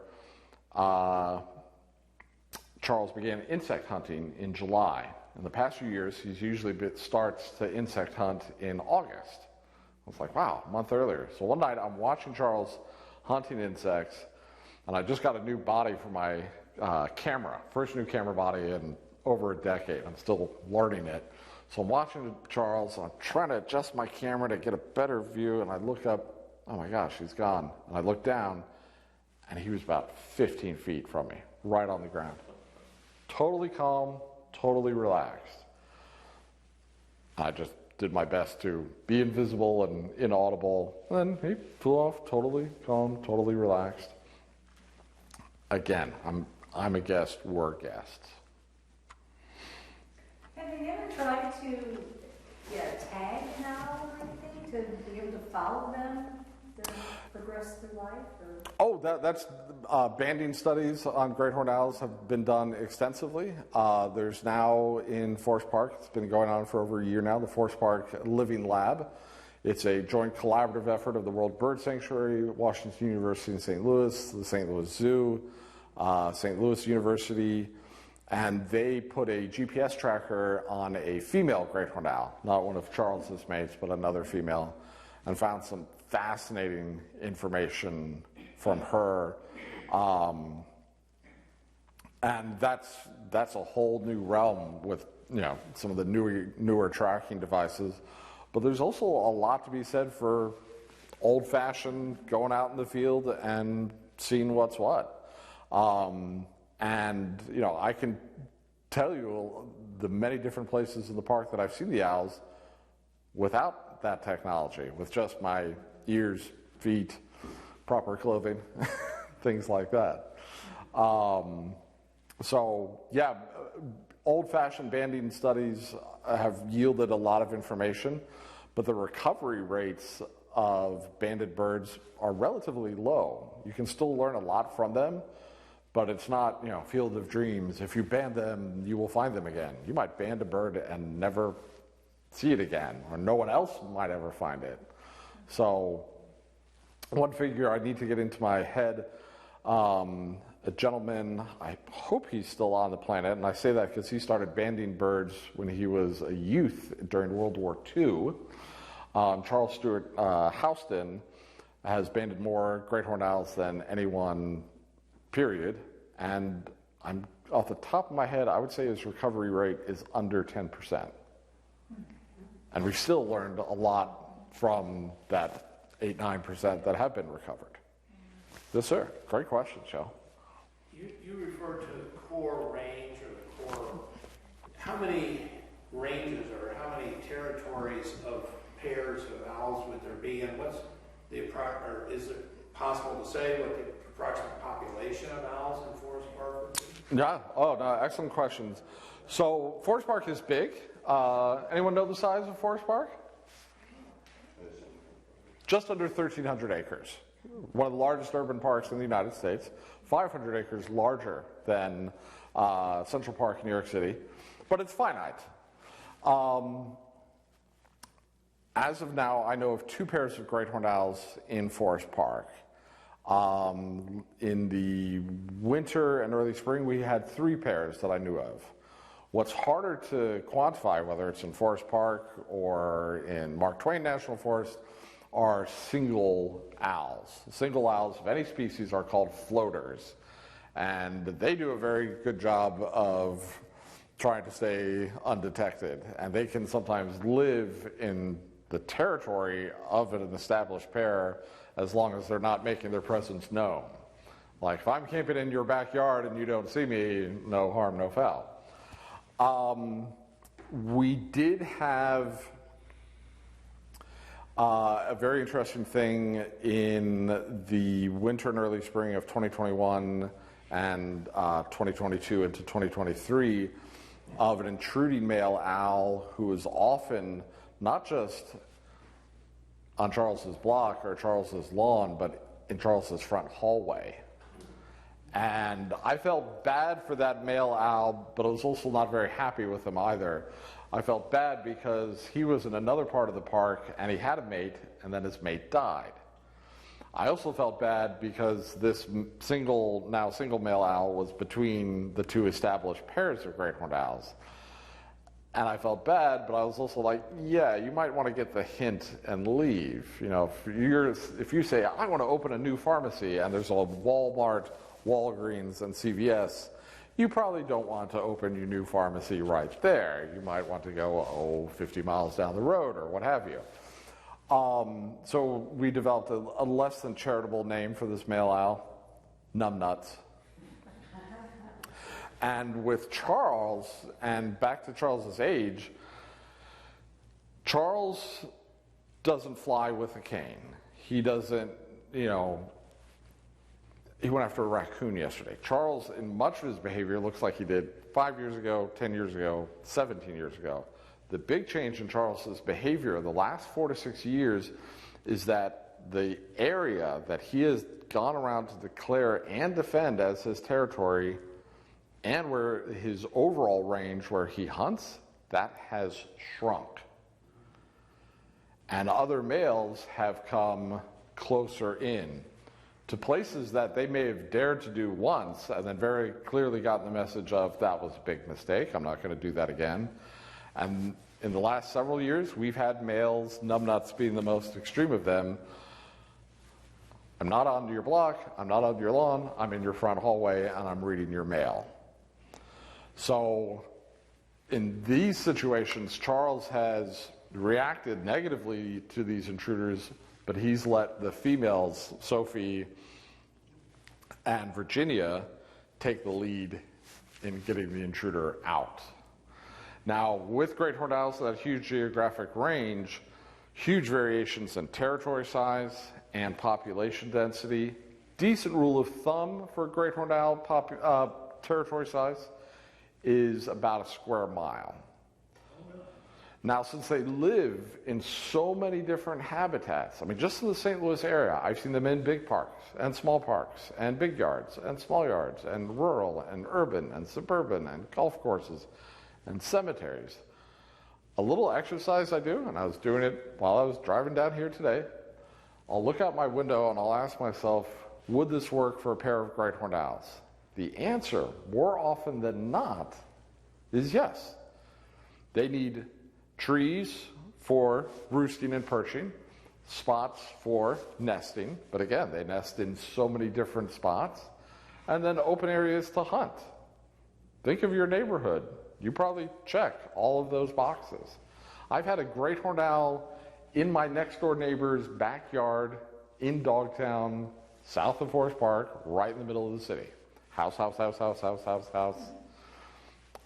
Charles began insect hunting in July. In the past few years, he's usually starts to insect hunt in August. I was like, wow, a month earlier. So one night I'm watching Charles hunting insects, and I just got a new body for my camera. First new camera body in over a decade. I'm still learning it. So I'm watching Charles, I'm trying to adjust my camera to get a better view, and I look up, oh my gosh, he's gone. And I look down, and he was about 15 feet from me, right on the ground. Totally calm, totally relaxed. I just did my best to be invisible and inaudible, and then he flew off, totally calm, totally relaxed. Again, I'm a guest, we're guests. Have you ever tried to tag an owl or anything to be able to follow them to progress through life? Or? Oh, that's banding studies on great-horned owls have been done extensively. There's now in Forest Park, it's been going on for over a year now, the Forest Park Living Lab. It's a joint collaborative effort of the World Bird Sanctuary, Washington University in St. Louis, the St. Louis Zoo, St. Louis University, and they put a GPS tracker on a female great-horned owl, not one of Charles's mates, but another female, and found some fascinating information from her. And that's a whole new realm with some of the newer tracking devices. But there's also a lot to be said for old-fashioned going out in the field and seeing what's what. And I can tell you the many different places in the park that I've seen the owls without that technology, with just my ears, feet, proper clothing, things like that. So yeah, old-fashioned banding studies have yielded a lot of information, but the recovery rates of banded birds are relatively low. You can still learn a lot from them, but it's not, field of dreams. If you band them, you will find them again. You might band a bird and never see it again, or no one else might ever find it. So one figure I need to get into my head, a gentleman, I hope he's still on the planet, and I say that because he started banding birds when he was a youth during World War II. Charles Stewart Houston has banded more great-horned owls than anyone, period. And I'm off the top of my head, I would say his recovery rate is under 10%. And we've still learned a lot from that 8-9% that have been recovered. Yes, sir. Great question, Joe. You referred to the core range or the core. How many ranges or how many territories of pairs of owls would there be, and what's the or is it possible to say what the approximate population of owls in Forest Park would be? Yeah. Oh, no, excellent questions. So Forest Park is big. Anyone know the size of Forest Park? Just under 1,300 acres. One of the largest urban parks in the United States. 500 acres larger than Central Park in New York City. But it's finite. As of now, I know of 2 pairs of great-horned owls in Forest Park. In the winter and early spring, we had 3 pairs that I knew of. What's harder to quantify, whether it's in Forest Park or in Mark Twain National Forest, are single owls. Single owls of any species are called floaters. And they do a very good job of trying to stay undetected. And they can sometimes live in the territory of an established pair as long as they're not making their presence known. Like if I'm camping in your backyard and you don't see me, no harm, no foul. We did have a very interesting thing in the winter and early spring of 2021 and 2022 into 2023 of an intruding male owl who was often not just on Charles's block or Charles's lawn, but in Charles's front hallway. And I felt bad for that male owl, but I was also not very happy with him either. I felt bad because he was in another part of the park and he had a mate, and then his mate died. I also felt bad because this single male owl was between the 2 established pairs of great-horned owls. And I felt bad, but I was also like, yeah, you might want to get the hint and leave. You know, if you say, I want to open a new pharmacy and there's a Walmart, Walgreens, and CVS, you probably don't want to open your new pharmacy right there. You might want to go, 50 miles down the road or what have you. So we developed a less than charitable name for this male owl, Numbnuts. And with Charles, and back to Charles's age, Charles doesn't fly with a cane. He doesn't, he went after a raccoon yesterday. Charles, in much of his behavior, looks like he did 5 years ago, 10 years ago, 17 years ago. The big change in Charles's behavior in the last 4 to 6 years is that the area that he has gone around to declare and defend as his territory, and where his overall range where he hunts, that has shrunk. And other males have come closer in to places that they may have dared to do once and then very clearly gotten the message of, that was a big mistake, I'm not going to do that again. And in the last several years, we've had males, numbnuts being the most extreme of them. I'm not on your block, I'm not on your lawn, I'm in your front hallway and I'm reading your mail. So in these situations, Charles has reacted negatively to these intruders, but he's let the females, Sophie and Virginia, take the lead in getting the intruder out. Now, with great-horned owls that huge geographic range, huge variations in territory size and population density. Decent rule of thumb for great-horned owl territory size is about a square mile. Now, since they live in so many different habitats, I mean, just in the St. Louis area, I've seen them in big parks and small parks and big yards and small yards and rural and urban and suburban and golf courses and cemeteries. A little exercise I do, and I was doing it while I was driving down here today, I'll look out my window and I'll ask myself, would this work for a pair of great-horned owls? The answer, more often than not, is yes. They need trees for roosting and perching, spots for nesting, but again, they nest in so many different spots, and then open areas to hunt. Think of your neighborhood. You probably check all of those boxes. I've had a great-horned owl in my next-door neighbor's backyard in Dogtown, south of Forest Park, right in the middle of the city. House, house, house, house, house, house, house.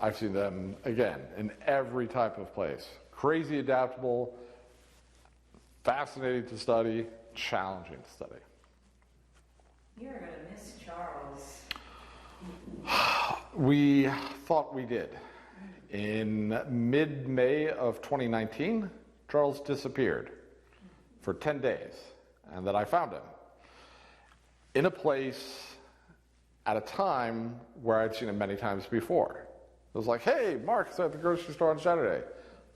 I've seen them, again, in every type of place. Crazy adaptable, fascinating to study, challenging to study. You're going to miss Charles. We thought we did. In mid-May of 2019, Charles disappeared for 10 days, and then I found him in a place at a time where I'd seen him many times before. It was like, hey, Mark's at the grocery store on Saturday.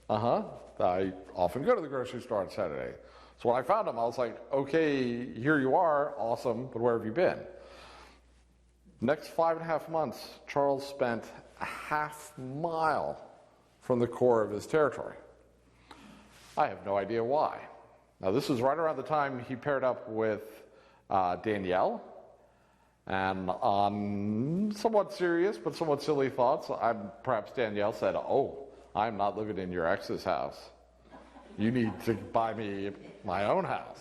I often go to the grocery store on Saturday. So when I found him, I was like, okay, here you are, awesome, but where have you been? Next 5.5 months, Charles spent a half mile from the core of his territory. I have no idea why. Now, this was right around the time he paired up with Danielle, and on somewhat serious but somewhat silly thoughts, perhaps Danielle said, oh, I'm not living in your ex's house. You need to buy me my own house.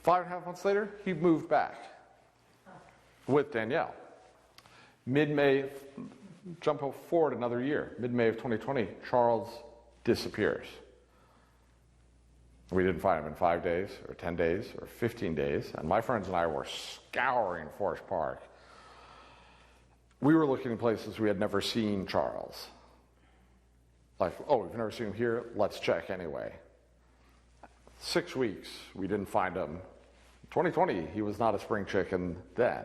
5.5 months later, he moved back with Danielle. Mid-May, jump forward another year, mid-May of 2020, Charles disappears. We didn't find him in 5 days, or 10 days, or 15 days, and my friends and I were scouring Forest Park. We were looking in places we had never seen Charles. Like, oh, we've never seen him here, let's check anyway. 6 weeks, we didn't find him. 2020, he was not a spring chicken then.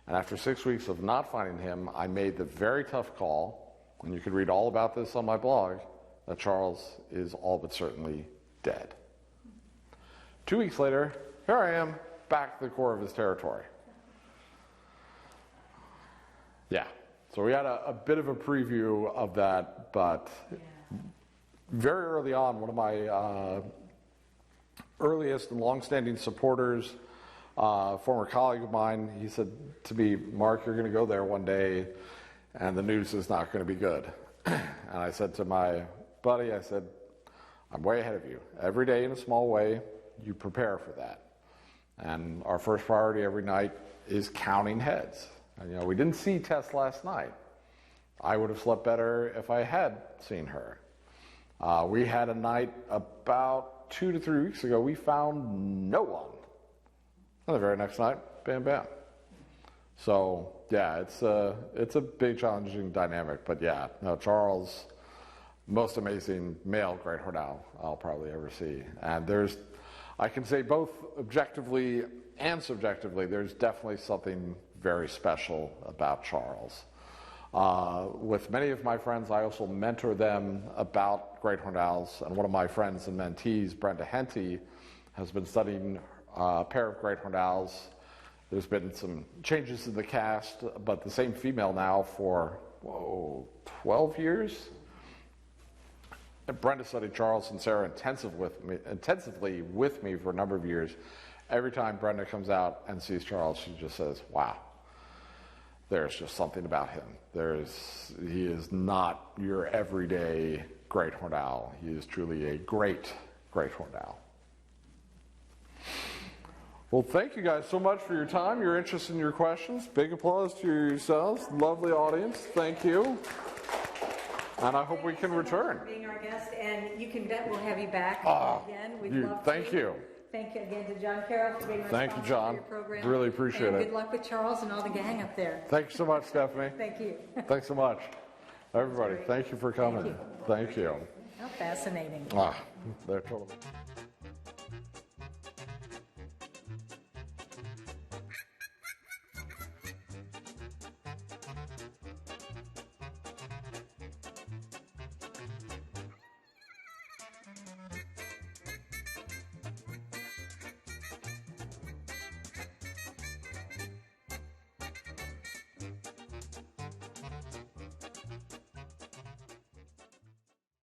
And after 6 weeks of not finding him, I made the very tough call, and you can read all about this on my blog, that Charles is all but certainly dead. 2 weeks later, here I am, back to the core of his territory. Yeah, so we had a bit of a preview of that, but very early on, one of my earliest and longstanding supporters, former colleague of mine, he said to me, Mark, you're going to go there one day, and the news is not going to be good. And I said to my buddy, I said, I'm way ahead of you. Every day in a small way, you prepare for that. And our first priority every night is counting heads. And, we didn't see Tess last night. I would have slept better if I had seen her. We had a night about 2 to 3 weeks ago, we found no one. And the very next night, bam, bam. So, yeah, it's a big challenging dynamic. But yeah, no, Charles, most amazing male great-horned owl I'll probably ever see. And I can say both objectively and subjectively, there's definitely something very special about Charles. With many of my friends, I also mentor them about great-horned owls. And one of my friends and mentees, Brenda Henty, has been studying a pair of great-horned owls. There's been some changes in the cast, but the same female now for, 12 years? And Brenda studied Charles and Sarah intensively with me for a number of years. Every time Brenda comes out and sees Charles, she just says, wow, there's just something about him. He is not your everyday great-horned owl. He is truly a great-horned owl. Well, thank you guys so much for your time, your interest, and your questions. Big applause to yourselves. Lovely audience. Thank you. And I hope we can return. For being our guest, and you can bet we'll have you back again. We'd love thank to. you. Thank you again to John Carroll for being our Thank you, sponsor John. for your program. Really appreciate and it. Good luck with Charles and all the gang up there. Thank you so much, Stephanie. Thank you. Thanks so much. Everybody, thank you for coming. Thank you. How fascinating. They're totally.